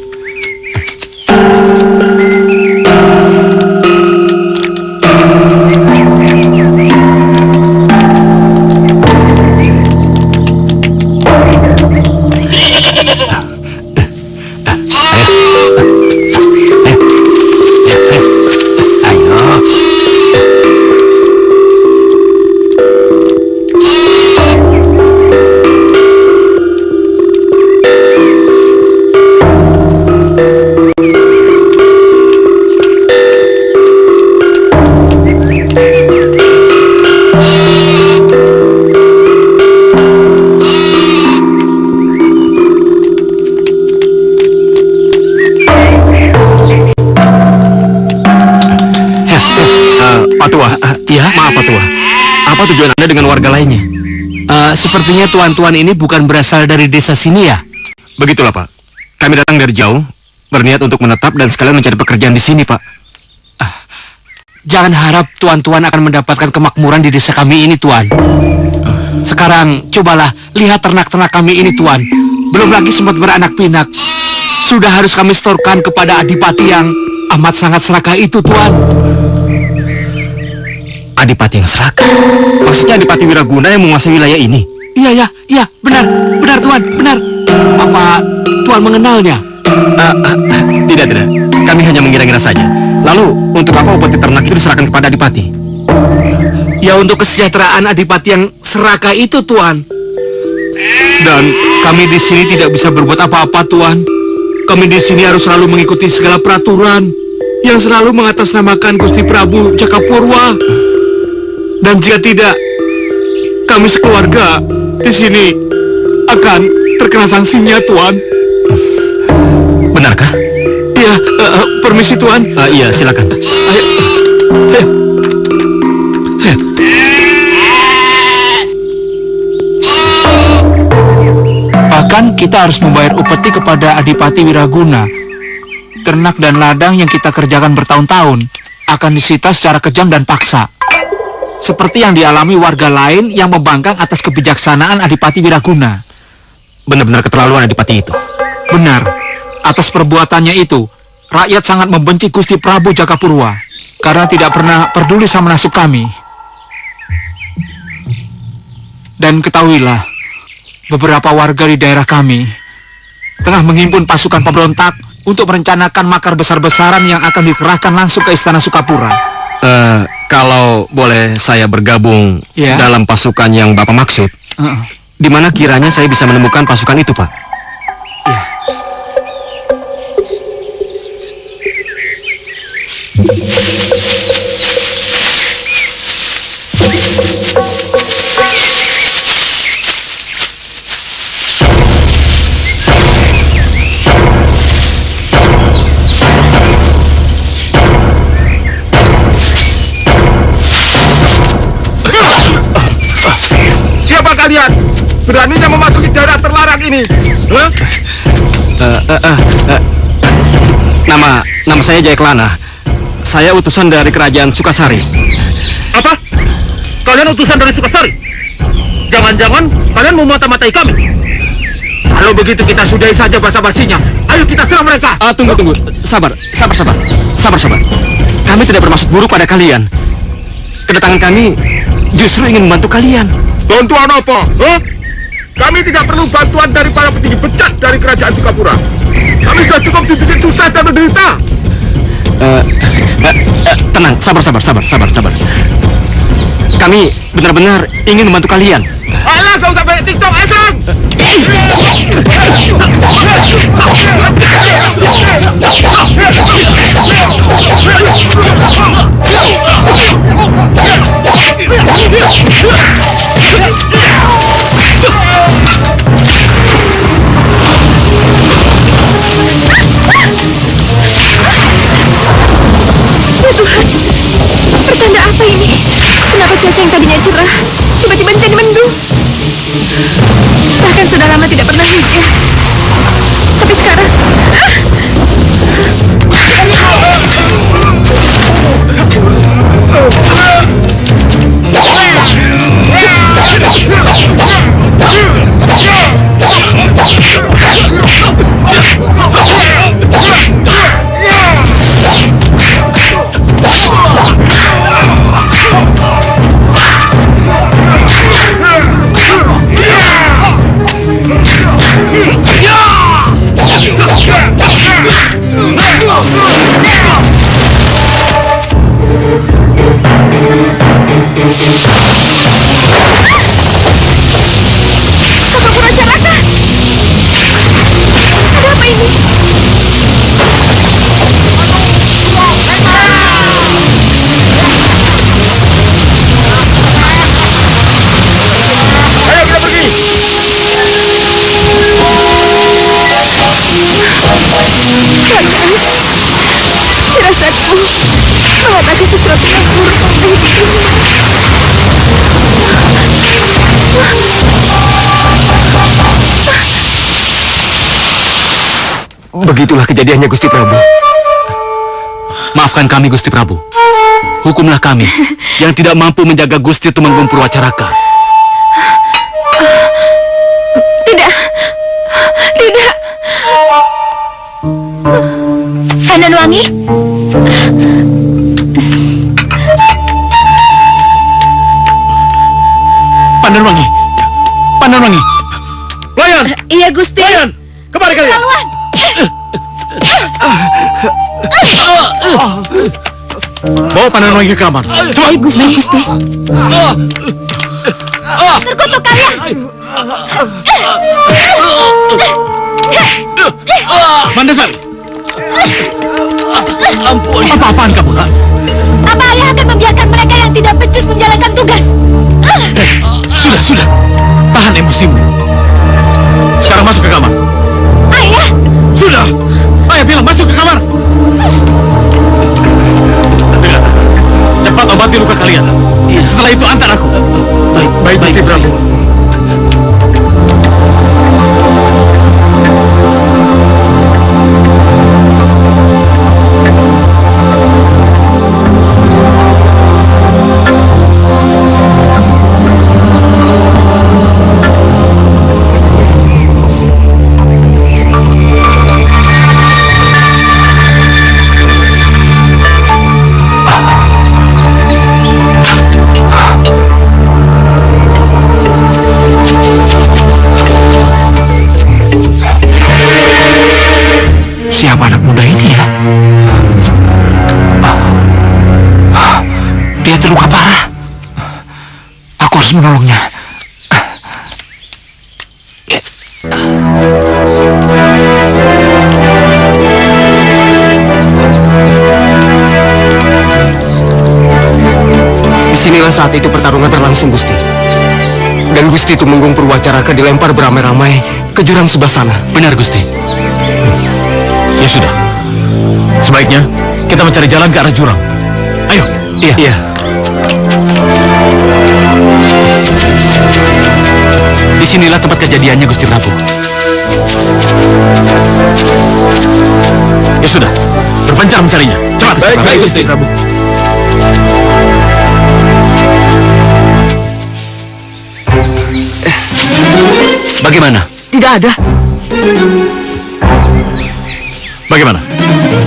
Maaf, Pak Tua. Apa tujuan Anda dengan warga lainnya?
Sepertinya tuan-tuan ini bukan berasal dari desa sini ya?
Begitulah, Pak. Kami datang dari jauh, berniat untuk menetap dan sekalian mencari pekerjaan di sini, Pak.
Jangan harap tuan-tuan akan mendapatkan kemakmuran di desa kami ini, Tuan. Sekarang, cobalah lihat ternak-ternak kami ini, Tuan. Belum lagi sempat beranak pinak. Sudah harus kami setorkan kepada adipati yang amat sangat serakah itu, Tuan.
Adipati yang serakah? Maksudnya Adipati Wiraguna yang menguasai wilayah ini?
Iya, benar, Tuan, benar. Apa Tuan mengenalnya?
Tidak. Kami hanya mengira-ngira saja. Lalu, untuk apa upeti ternak itu diserahkan kepada Adipati?
Ya untuk kesejahteraan adipati yang serakah itu, Tuan. Dan kami di sini tidak bisa berbuat apa-apa, Tuan. Kami di sini harus selalu mengikuti segala peraturan yang selalu mengatasnamakan Gusti Prabu Jakapurwa. Dan jika tidak, kami sekeluarga di sini akan terkena sanksinya, Tuan.
Benarkah?
Iya, permisi, Tuan.
Iya, silakan.
Ayo. Bahkan kita harus membayar upeti kepada Adipati Wiraguna. Ternak dan ladang yang kita kerjakan bertahun-tahun akan disita secara kejam dan paksa. Seperti yang dialami warga lain yang membangkang atas kebijaksanaan Adipati Wiraguna.
Benar-benar keterlaluan Adipati itu.
Benar. Atas perbuatannya itu, rakyat sangat membenci Gusti Prabu Jakapurwa karena tidak pernah peduli sama nasib kami. Dan ketahuilah, beberapa warga di daerah kami tengah menghimpun pasukan pemberontak untuk merencanakan makar besar-besaran yang akan dikerahkan langsung ke Istana Sukapura.
Kalau boleh saya bergabung dalam pasukan yang Bapak maksud, di mana kiranya saya bisa menemukan pasukan itu, Pak?
Ya.
Siapa kalian? Beraninya memasuki daerah terlarang ini? Nama saya Jayaklana. Saya utusan dari kerajaan Sukasari.
Apa? Kalian utusan dari Sukasari? Jangan-jangan kalian mau mata-matai kami? Kalau begitu kita sudahi saja basa-basinya. Ayo kita serang mereka.
Tunggu. Sabar. Kami tidak bermaksud buruk pada kalian. Kedatangan kami justru ingin membantu kalian.
Bantuan apa? Hah? Kami tidak perlu bantuan dari para petinggi bejat dari kerajaan Sukapura. Kami sudah cukup dibikin susah dan menderita.
Tenang, sabar. Kami benar-benar ingin membantu kalian.
Alah, gak usah banyak TikTok, Esan!
Pertanda apa ini? Kenapa cuaca yang tadinya cerah tiba-tiba jadi mendung? Bahkan sudah lama tidak pernah hujan. Tapi sekarang mengatakan sesuatu yang buruk mengenai dirimu.
Begitulah kejadiannya, Gusti Prabu. Maafkan kami, Gusti Prabu. Hukumlah kami yang tidak mampu menjaga Gusti Tumenggung Purwacaraka.
Tidak.
Pandanawangi?
Pandanawangi.
Pelayan!
Iya, Gusti.
Pelayan! Kemari kalian!
Lawan!
Bawa Pandanawangi ke kamar.
Baik, Gusti.
Terkutuk kalian!
Mandasari. Ampun. Apa-apaan kamu, nak?
Apa ayah akan membiarkan mereka yang tidak becus menjalankan tugas?
Sudah. Tahan emosimu. Sekarang masuk ke kamar.
Ayah!
Sudah. Ayah bilang masuk ke kamar. Dengar. Cepat obati luka kalian. Setelah itu antar aku. Baik, Gusti Prabu.
Siapa anak muda ini ya? Dia terluka parah. Aku harus menolongnya. Disinilah saat itu pertarungan berlangsung, Gusti. Dan Gusti Tumenggung Purwacaraka dilempar beramai-ramai ke jurang sebelah sana. Benar, Gusti.
Ya sudah. Sebaiknya kita mencari jalan ke arah jurang. Ayo.
Iya. Disinilah tempat kejadiannya, Gusti Prabu.
Ya sudah. Berpencar mencarinya. Cepat.
Baik, Gusti Prabu. Bagaimana? Tidak ada.
Bagaimana?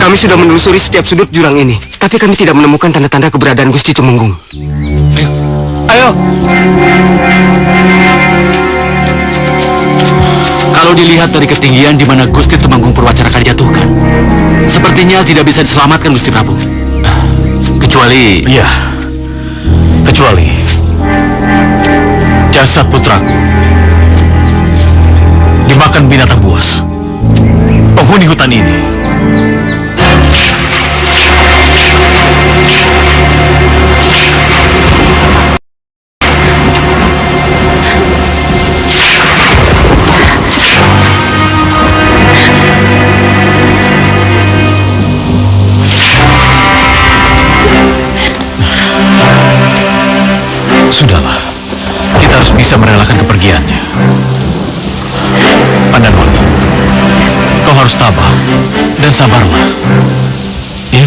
Kami sudah menelusuri setiap sudut jurang ini, tapi kami tidak menemukan tanda-tanda keberadaan Gusti Tumenggung.
Ayo.
Ayo.
Kalau dilihat dari ketinggian di mana Gusti Tumenggung Purwacaraka dijatuhkan, sepertinya tidak bisa diselamatkan, Gusti Prabu. Kecuali...
Iya. Kecuali jasad putraku dimakan binatang buas. Penghuni hutan ini. Sudahlah, kita harus bisa merelakan kepergiannya. Pandanwangi, kau harus tabah dan sabarlah. Ya.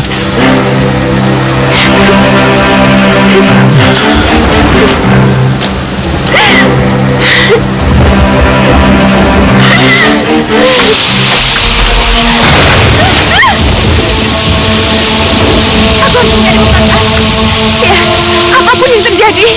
Apapun yang terjadi.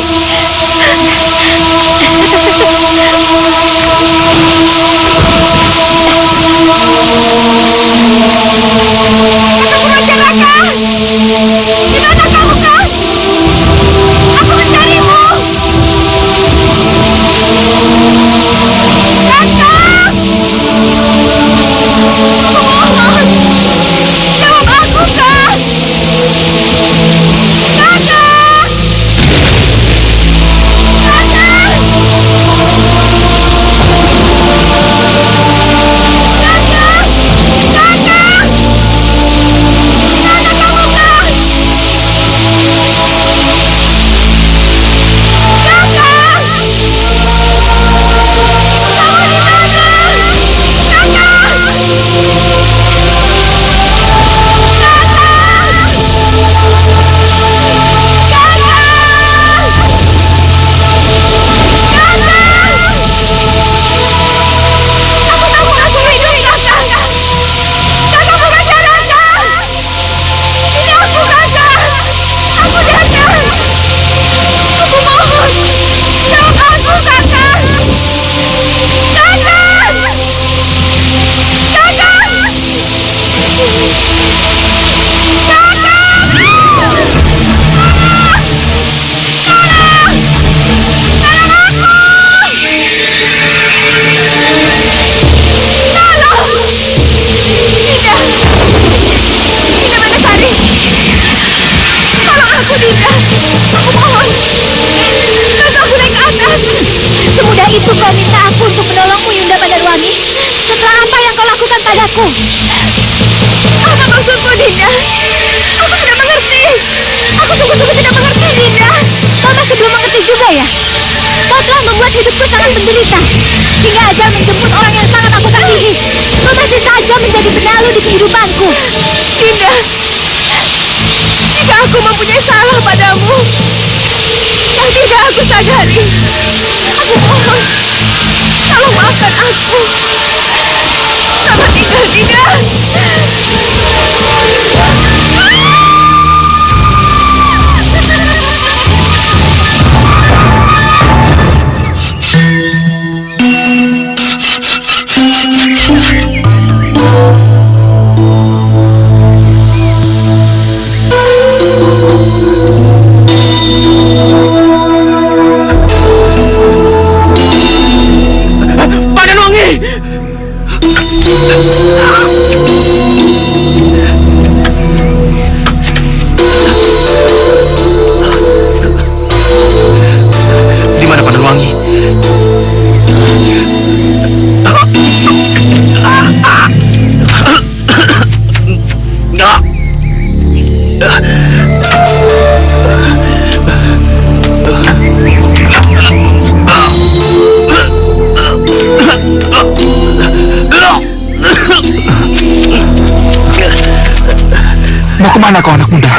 Mau kemana kau, anak muda?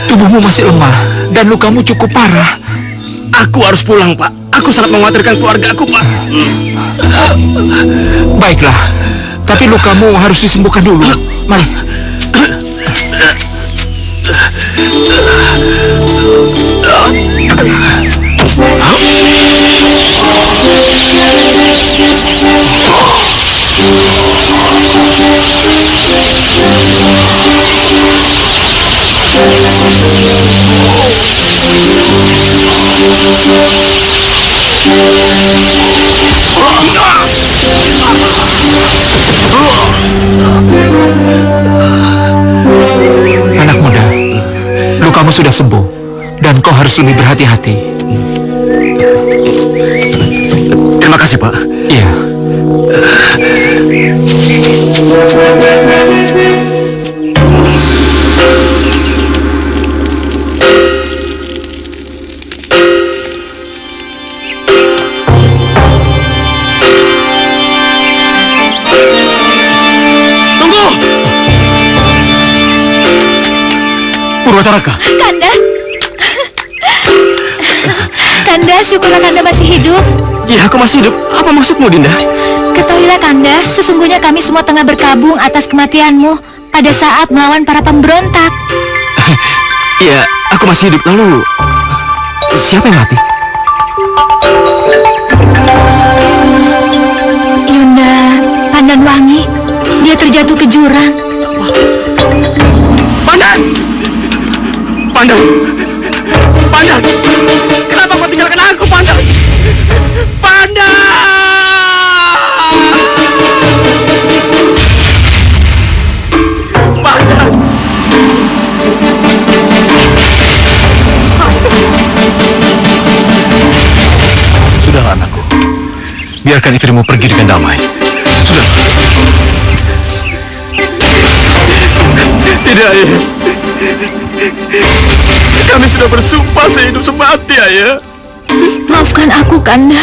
Tubuhmu masih lemah dan lukamu cukup parah. Aku harus pulang, Pak. Aku sangat mengkhawatirkan keluarga aku, Pak. Baiklah, tapi lukamu harus disembuhkan dulu. Mari.
Anak muda, lukamu sudah sembuh dan kau harus lebih berhati-hati.
Terima kasih, Pak.
Iya.
Purwacaraka.
Kanda. Kanda, syukurlah Kanda masih hidup.
Iya, aku masih hidup. Apa maksudmu, Dinda?
Ketahuilah Kanda, sesungguhnya kami semua tengah berkabung atas kematianmu pada saat melawan para pemberontak.
Iya, aku masih hidup. Lalu, siapa yang mati?
Yunda Pandanwangi. Dia terjatuh ke jurang.
Pandan! Pandan! Pandan! Kenapa kau tinggalkan aku, Pandan? Pandan! Pandan!
Sudahlah anakku. Biarkan istrimu pergi dengan damai. Sudah.
Tidak, Ayah. Kami sudah bersumpah sehidup semati, Ayah.
Maafkan aku, Kanda.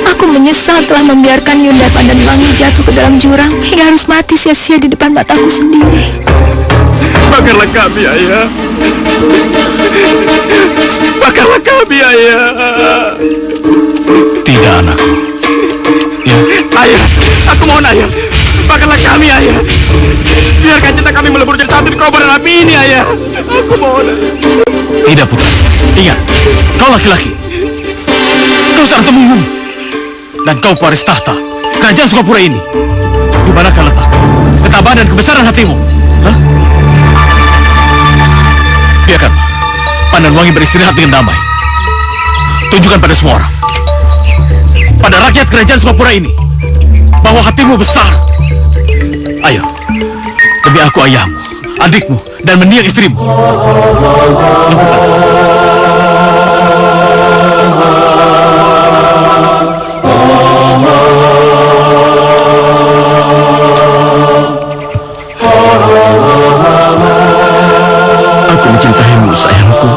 Aku menyesal telah membiarkan Yunda Pandanwangi jatuh ke dalam jurang hingga harus mati sia-sia di depan mataku sendiri.
Bakarlah kami, Ayah. Bakarlah kami, Ayah.
Tidak, anakku. Ya.
Ayah, aku mohon, Ayah. Bakarlah kami, Ayah. Biarkan cinta kami melebur jadi satu di kobaran api ini, Ayah. Aku mohon, Ayah.
Tidak, putra. Ingat, kau laki-laki. Kau seorang temunggung. Dan kau pewaris tahta kerajaan Sukapura ini. Di manakah letak ketabahan dan kebesaran hatimu? Hah? Biarkan Pandanwangi beristirahat dengan damai. Tunjukkan pada semua orang, pada rakyat kerajaan Sukapura ini, bahwa hatimu besar. Ayo, demi aku ayahmu, adikmu, dan mendiang istrimu. Lakukan.
Aku mencintaimu, sayangku.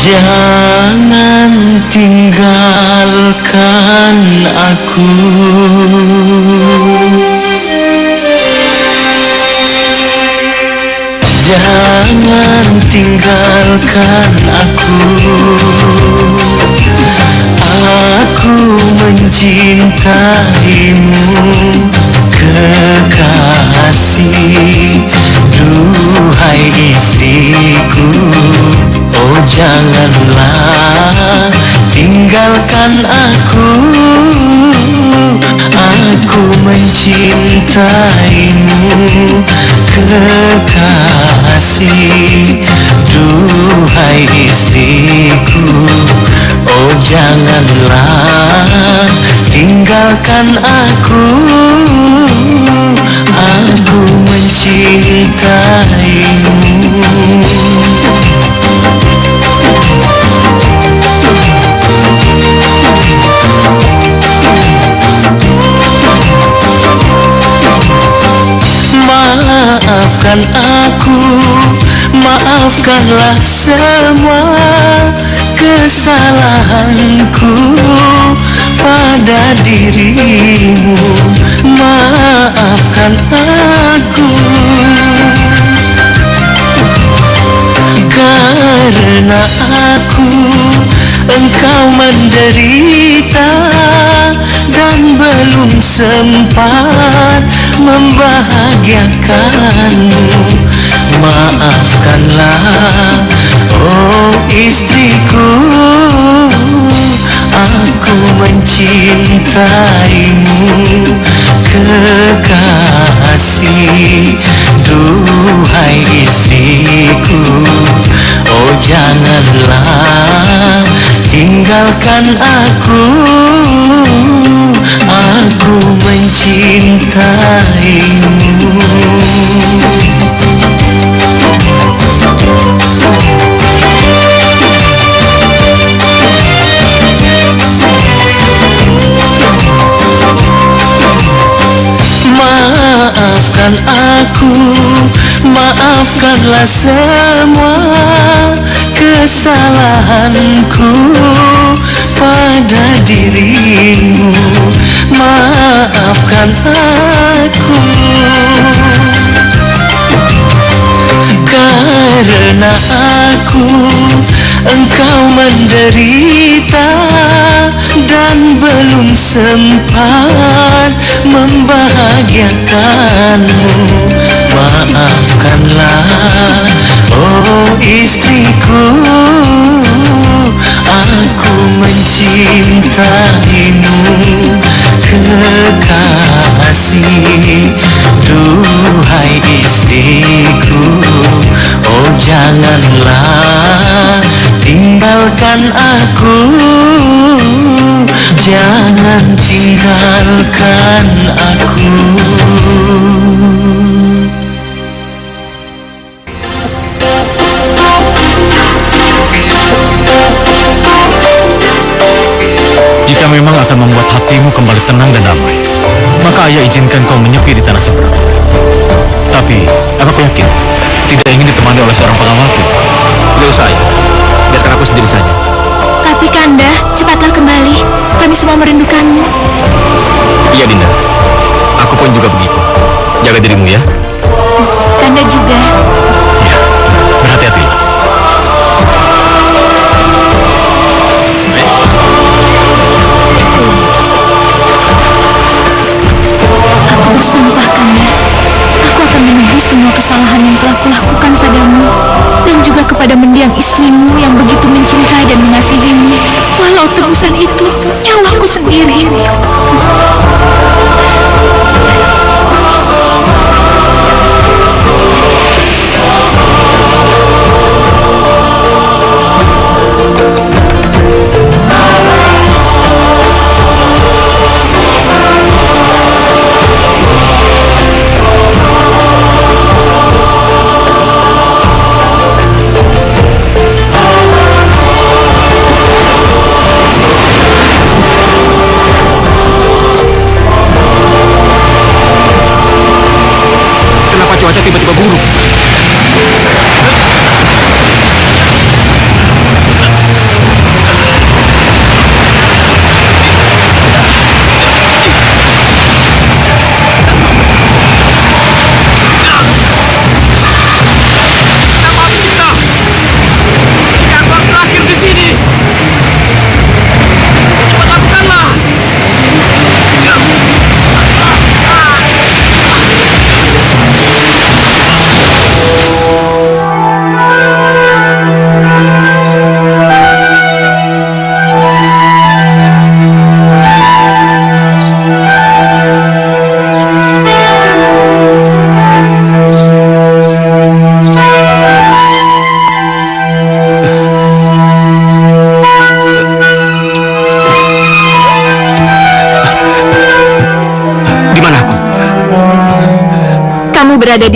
Jangan tinggalkan aku. Jangan tinggalkan aku. Aku mencintaimu, kekasih. Duhai istriku, oh janganlah tinggalkan aku. Aku mencintaimu, kekasih. Duhai istriku, oh janganlah tinggalkan aku. aku mencintaimu. Maafkan aku, maafkanlah semua kesalahanku pada dirimu. Maafkan aku, karena aku engkau menderita dan belum sempat membahagiakanmu. Maafkanlah, oh istriku, aku mencintaimu. Kekasih, duhai istriku, oh janganlah tinggalkan aku. Aku mencintaimu. Maafkan aku, maafkanlah semua kesalahanku pada dirimu. Maafkan aku, karena aku engkau menderita dan belum sempat membahagiakanmu. Maafkanlah, oh istriku, aku mencintaimu. Kekasih, duhai istriku, oh janganlah tinggalkan aku. Jangan tinggalkan aku.
Jika memang akan membuat hatimu kembali tenang dan damai, maka ayah izinkan kau menyepi di tanah seberang. Tapi, apa kau yakin tidak ingin ditemani oleh seorang pengawalku?
Tidak usah, ayah. Biarkan aku sendiri saja.
Tapi Kanda, cepatlah kembali. Kami semua merindukanmu.
Iya, Dinda. Aku pun juga begitu. Jaga dirimu ya.
Kanda juga.
Ya, berhati-hatilah.
Aku bersumpah, Kanda. Aku akan menebus semua kesalahan yang telah kulakukan padamu dan juga kepada mendiang istrimu yang begitu mencintai dan mengasihimu, walau tebusan itu nyawaku sendiri.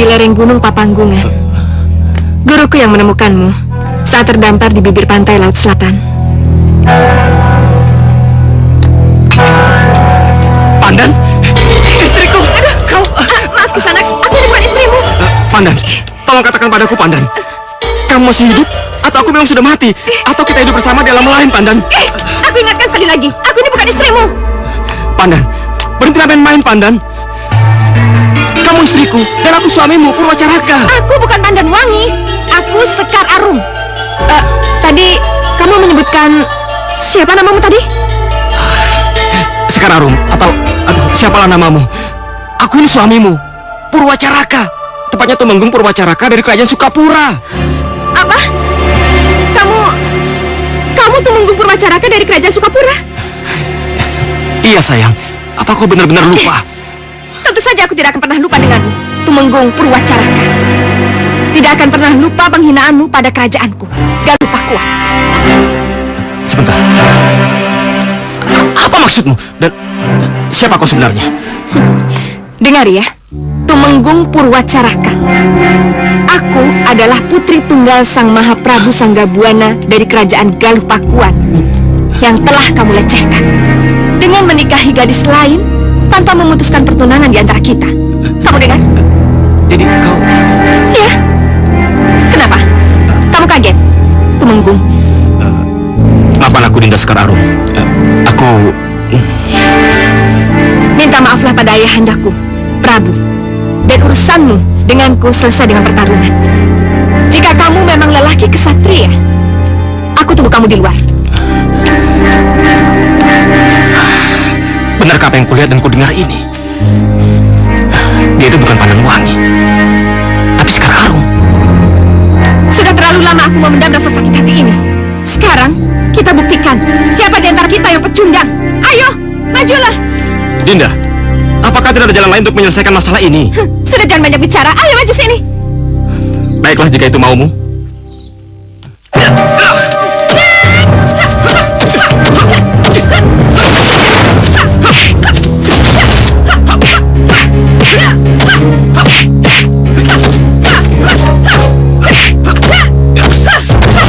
di lereng Gunung Papanggungan. Guruku yang menemukanmu saat terdampar di bibir pantai Laut Selatan.
Pandan? Istriku!
Aduh, kau... maaf Kisanak, aku ini bukan istrimu.
Pandan, tolong katakan padaku, Pandan. Kamu masih hidup? Atau aku memang sudah mati? Atau kita hidup bersama di alam lain, Pandan?
Aku ingatkan sekali lagi, aku ini bukan istrimu.
Pandan, berhentilah main-main, Pandan. Kamu istriku, dan aku suamimu, Purwacaraka.
Aku bukan Pandan Wangi, aku Sekar Arum. Tadi kamu menyebutkan siapa namamu tadi?
Sekar Arum, atau siapalah namamu? Aku ini suamimu, Purwacaraka. Tepatnya Tumenggung Purwacaraka dari kerajaan Sukapura.
Apa? Kamu Tumenggung Purwacaraka dari kerajaan Sukapura?
Iya sayang, apa kau benar-benar lupa?
Tentu saja aku tidak akan pernah lupa denganmu, Tumenggung Purwacaraka. Tidak akan pernah lupa penghinaanmu pada kerajaanku, Galuh Pakuan.
Sebentar. Apa maksudmu? Dan siapa kau sebenarnya?
Dengar ya, Tumenggung Purwacaraka. Aku adalah putri tunggal Sang Mahaprabu Sanggabuana dari kerajaan Galuh Pakuan yang telah kamu lecehkan dengan menikahi gadis lain tanpa memutuskan pertunangan di antara kita. Kamu dengar?
Jadi kau...
Iya. Kenapa? Kamu kaget, Tumenggung?
Maafkan aku, Dinda Sekar Arum. Aku...
Minta maaflah pada ayahandaku, Prabu. Dan urusanmu denganku selesai dengan pertarungan. Jika kamu memang lelaki kesatria, aku tunggu kamu di luar.
Benarkah apa yang kulihat dan kudengar ini? Dia itu bukan Pandan Wangi, tapi Sekar Arum.
Sudah terlalu lama aku memendam rasa sakit hati ini. Sekarang kita buktikan siapa di antara kita yang pecundang. Ayo, majulah.
Dinda, apakah tidak ada jalan lain untuk menyelesaikan masalah ini?
Sudah, jangan banyak bicara. Ayo maju sini.
Baiklah jika itu maumu.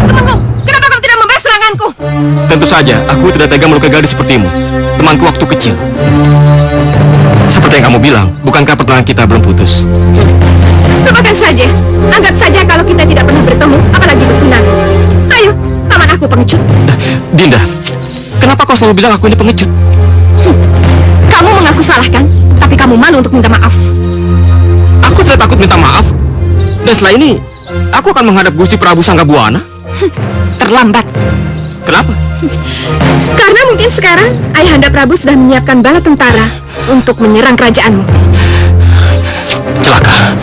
Tumenggung, kenapa kamu tidak membalas seranganku?
Tentu saja, aku tidak tega melukai gadis sepertimu, temanku waktu kecil. Seperti yang kamu bilang, bukankah pertunangan kita belum putus?
Lupakan saja. Anggap saja kalau kita tidak pernah bertemu, apalagi bertunangan. Ayo, paman aku pengecut.
Dinda, kenapa kau selalu bilang aku ini pengecut?
Kamu mengaku salah kan? Tapi kamu malu untuk minta maaf.
Aku tidak takut minta maaf. Dan setelah ini, aku akan menghadap Gusti Prabu Sanggabuana.
Terlambat.
Kenapa?
Karena mungkin sekarang Ayahanda Prabu sudah menyiapkan bala tentara untuk menyerang kerajaanmu.
Celaka.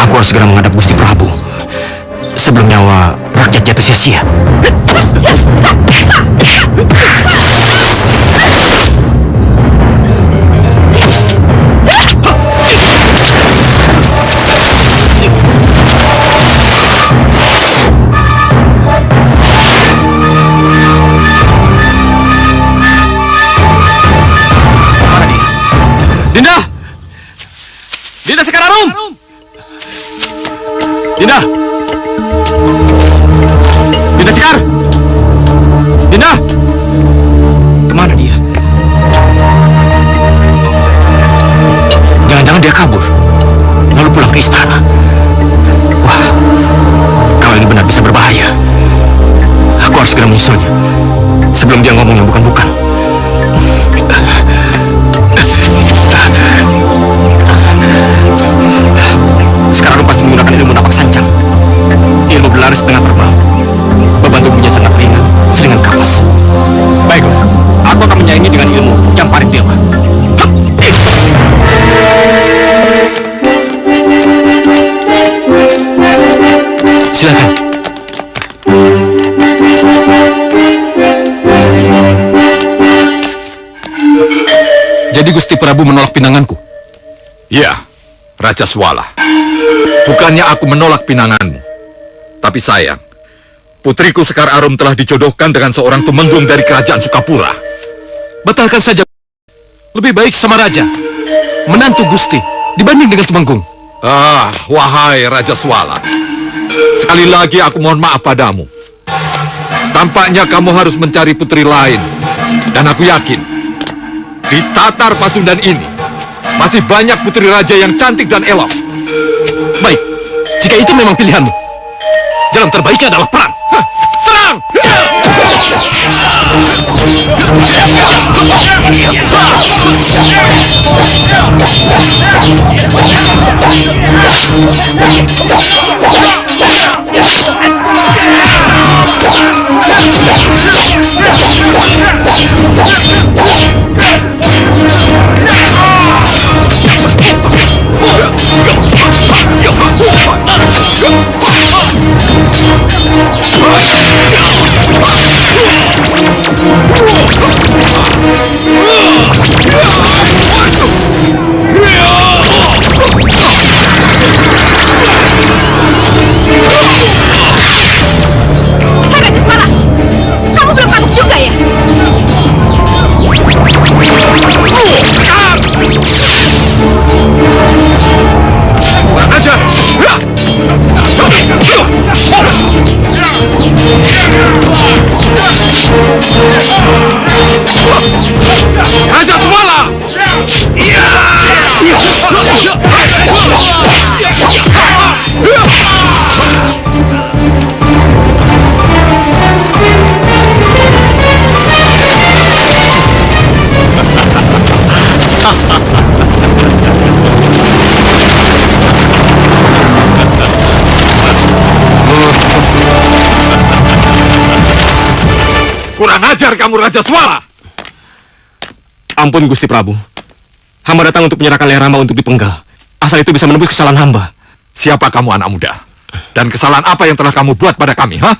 Aku harus segera menghadap Gusti Prabu sebelum nyawa rakyat jatuh sia-sia. Dinda! Dinda Sekar Arum! Dinda! Dinda Sekar! Dinda! Kemana dia? Jangan-jangan dia kabur lalu pulang ke istana. Wah, kalau ini benar bisa berbahaya. Aku harus segera menyusulnya sebelum dia ngomong yang bukan-bukan. Sekarang pasti menggunakan ilmu napak sancang. Ilmu berlaris setengah terbang. Beban tubuhnya sangat ringan, selingan kapas. Baiklah, aku akan menyaingi dengan ilmu Camparik Dewa. Silakan.
Jadi Gusti Prabu menolak pinanganku? Ya, Raja Swala. Bukannya aku menolak pinanganmu. Tapi sayang, putriku Sekar Arum telah dijodohkan dengan seorang tumenggung dari kerajaan Sukapura.
Batalkan saja. Lebih baik sama raja, menantu Gusti, dibanding dengan tumenggung.
Wahai Raja Swala. Sekali lagi aku mohon maaf padamu. Tampaknya kamu harus mencari putri lain. Dan aku yakin, di Tatar Pasundan ini, masih banyak putri raja yang cantik dan elok.
Baik, jika itu memang pilihanmu, jalan terbaiknya adalah perang.
Serang! Raja Swala! Kurang ajar kamu, Raja Swala!
Ampun Gusti Prabu. Hamba datang untuk menyerahkan leher hamba untuk dipenggal. Asal itu bisa menembus kesalahan hamba.
Siapa kamu, anak muda? Dan kesalahan apa yang telah kamu buat pada kami, ha?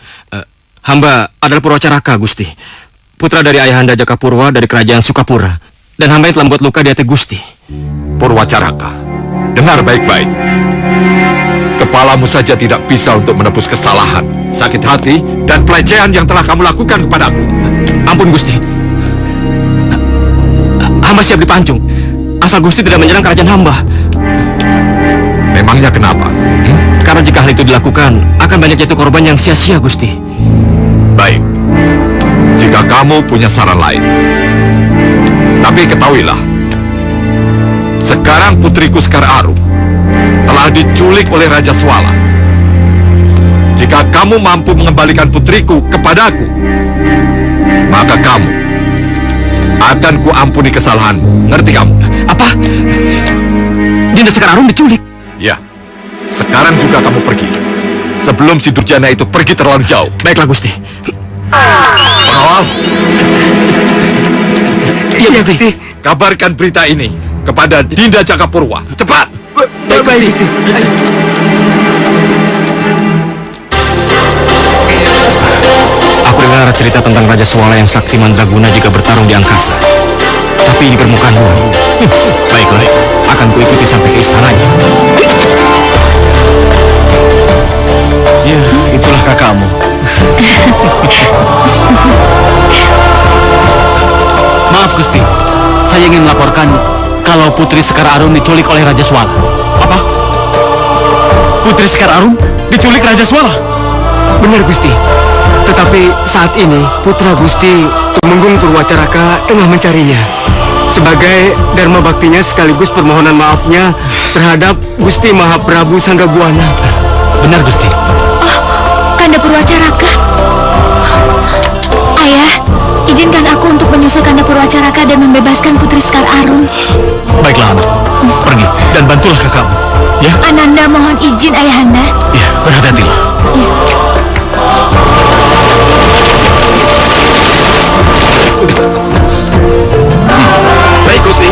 Hamba adalah Purwacaraka, Gusti. Putra dari Ayahanda Jakapurwa dari kerajaan Sukapura. Dan hamba yang telah membuat luka di hati Gusti.
Purwacaraka, dengar baik-baik. Kepalamu saja tidak bisa untuk menebus kesalahan, sakit hati, dan pelecehan yang telah kamu lakukan kepadaku.
Ampun Gusti. Hamba siap dipancung. Asal Gusti tidak menyerang kerajaan hamba.
Memangnya kenapa?
Karena jika hal itu dilakukan, akan banyak jatuh korban yang sia-sia, Gusti.
Baik. Jika kamu punya saran lain. Tapi ketahuilah, sekarang putriku Sekar Arum telah diculik oleh Raja Swala. Jika kamu mampu mengembalikan putriku kepadaku, maka kamu akan kuampuni kesalahanmu. Ngerti kamu?
Apa? Dinda Sekar Arum diculik?
Ya. Sekarang juga kamu pergi. Sebelum si Durjana itu pergi terlalu jauh.
Baiklah, Gusti.
Pengawal.
Iya, Gusti.
Kabarkan berita ini kepada Dinda Jakapurwa. Cepat!
Baik, Gusti. Aku dengar cerita tentang Raja Swala yang sakti mandraguna jika bertarung di angkasa. Tapi ini permukaan bumi. Baiklah, akan kuikuti sampai ke istananya.
Ya, itulah kakakmu.
Maaf Gusti, saya ingin melaporkan kalau Putri Sekar Arum diculik oleh Raja Swala.
Apa? Putri Sekar Arum diculik Raja Swala?
Benar, Gusti. Tetapi saat ini putra Gusti Tumenggung Purwacaraka tengah mencarinya. Sebagai dharma baktinya sekaligus permohonan maafnya terhadap Gusti Mahaprabu Sanggabuana.
Benar, Gusti.
Kanda Purwacaraka. Ayah, izinkan aku untuk menyusul Kanda Purwacaraka dan membebaskan Putri Sekar Arum.
Baiklah, anak. Pergi dan bantulah kakakmu. Ya?
Ananda mohon izin, Ayahanda.
Ya, berhati-hatilah.
Ya.
Baik, Gusti.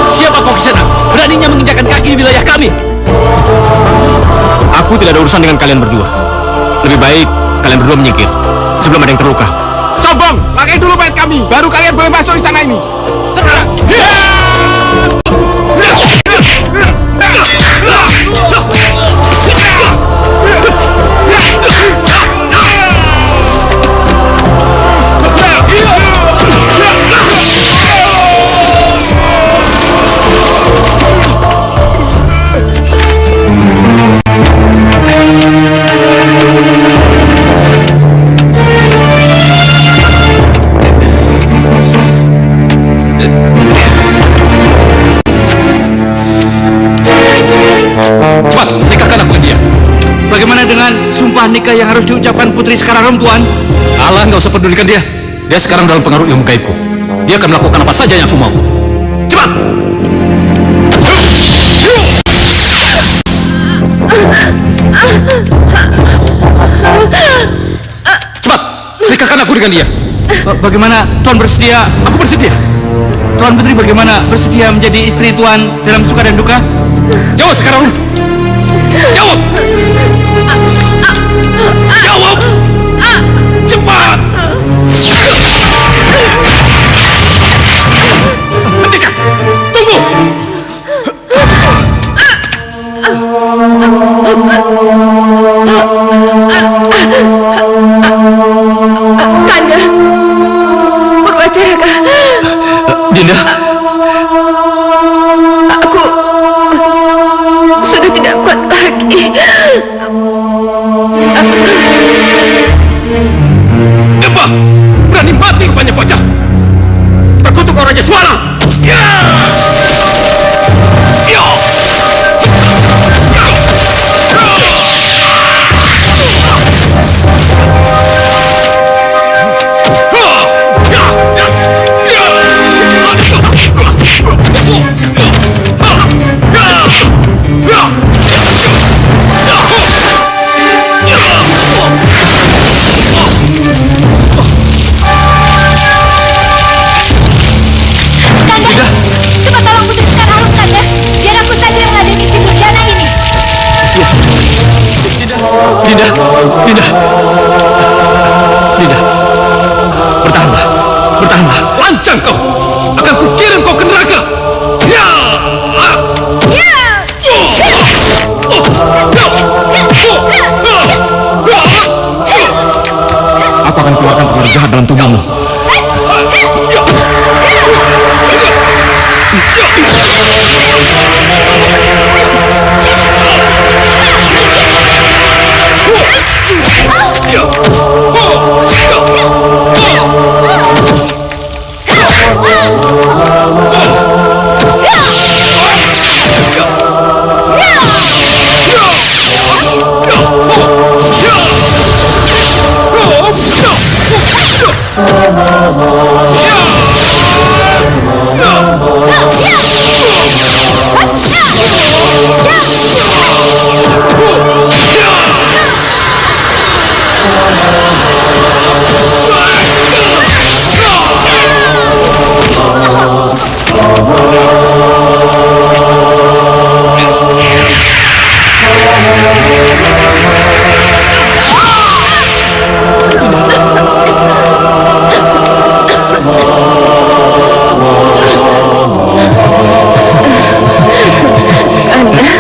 Siapa kau kisana? Beraninya menginjakan kaki di wilayah kami.
Aku tidak ada urusan dengan kalian berdua. Lebih baik kalian berdua menyingkir sebelum ada yang terluka.
Sombong, pakai dulu mayat kami, baru kalian boleh masuk istana ini. Serang! apa-apakah yang harus diucapkan Putri Sekarang, Tuan?
Alah, nggak usah pedulikan dia. Dia sekarang dalam pengaruh ilmu gaibku. Dia akan melakukan apa saja yang aku mau. Cepat! Cepat! Nikahkan aku dengan dia.
Bagaimana Tuan bersedia?
Aku bersedia.
Tuan Putri bagaimana bersedia menjadi istri Tuan dalam suka dan duka?
Jawab sekarang. Jawab. Jawab. Cepat. Hentikan. Tunggu.
Kanda, Purwacaraka.
Dinda.
Aku sudah tidak kuat lagi.
Apa? Berani mati rupanya bocah. Terkutuk orang Raja Suara. Ya. Ya.
Cepat tolong Putri Sekarang, Kanda. Biar aku saja yang meladeni si Murjana ini.
Dinda. Dinda. Dinda. Bertahanlah. Bertahanlah. Lancang kau. Akan kukirim kau ke neraka. Ya.
Ya.
Aku akan keluarkan pengaruh jahat dalam tubuhmu.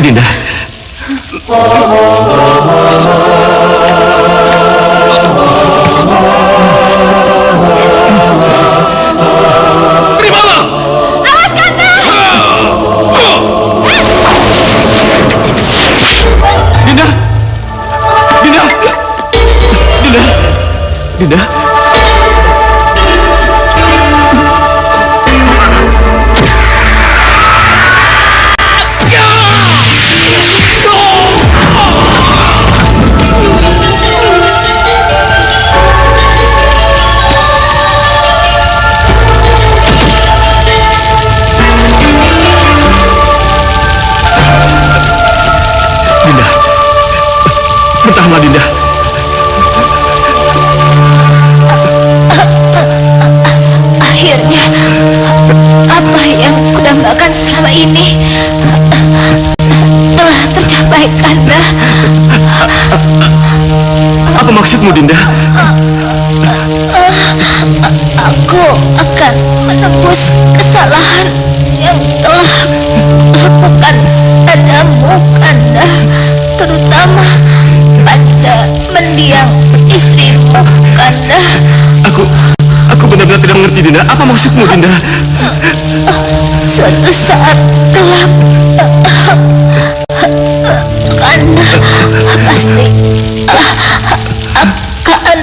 Dinda. Terimalah.
Awas, Kanda.
Dinda. Dinda. Dinda. Dinda. Dinda. Bertahanlah, Dinda.
Akhirnya, apa yang kudambakan selama ini telah tercapai, Kanda.
Apa maksudmu, Dinda?
Aku akan menebus kesalahan yang telah kulakukan padamu, Kanda. Terutama pada mendiang istrimu, Kanda.
Aku benar-benar tidak mengerti, Dinda. Apa maksudmu, Dinda?
Suatu saat kelak, Kanda pasti akan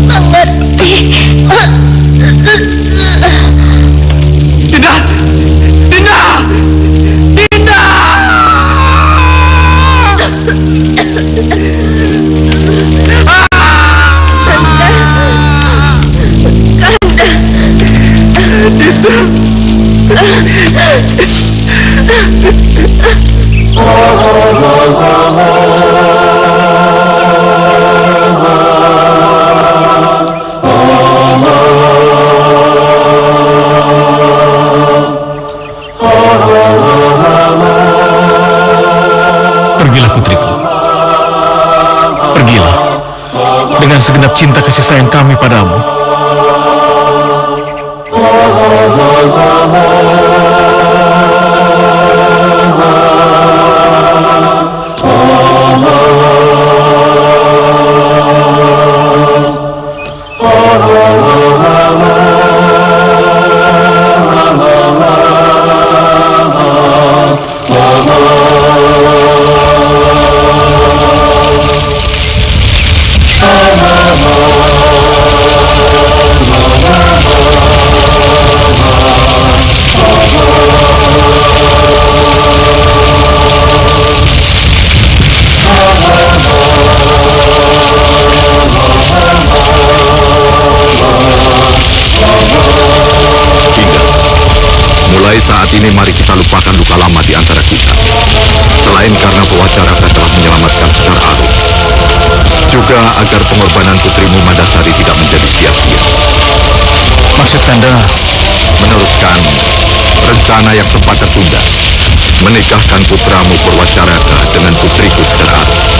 mengerti.
Dinda! Dinda! Dinda!
Pergilah putriku. Pergilah. Dengan segenap cinta kasih sayang kami padamu.
Mulai saat ini mari kita lupakan luka lama di antara kita. Selain karena Pawacaraka telah menyelamatkan Sekar Arum, juga agar pengorbanan putrimu Mandasari tidak menjadi sia-sia.
Maksud Kanda?
Meneruskan rencana yang sempat tertunda, menikahkan putramu Purwacaraka dengan putriku Sekar Arum.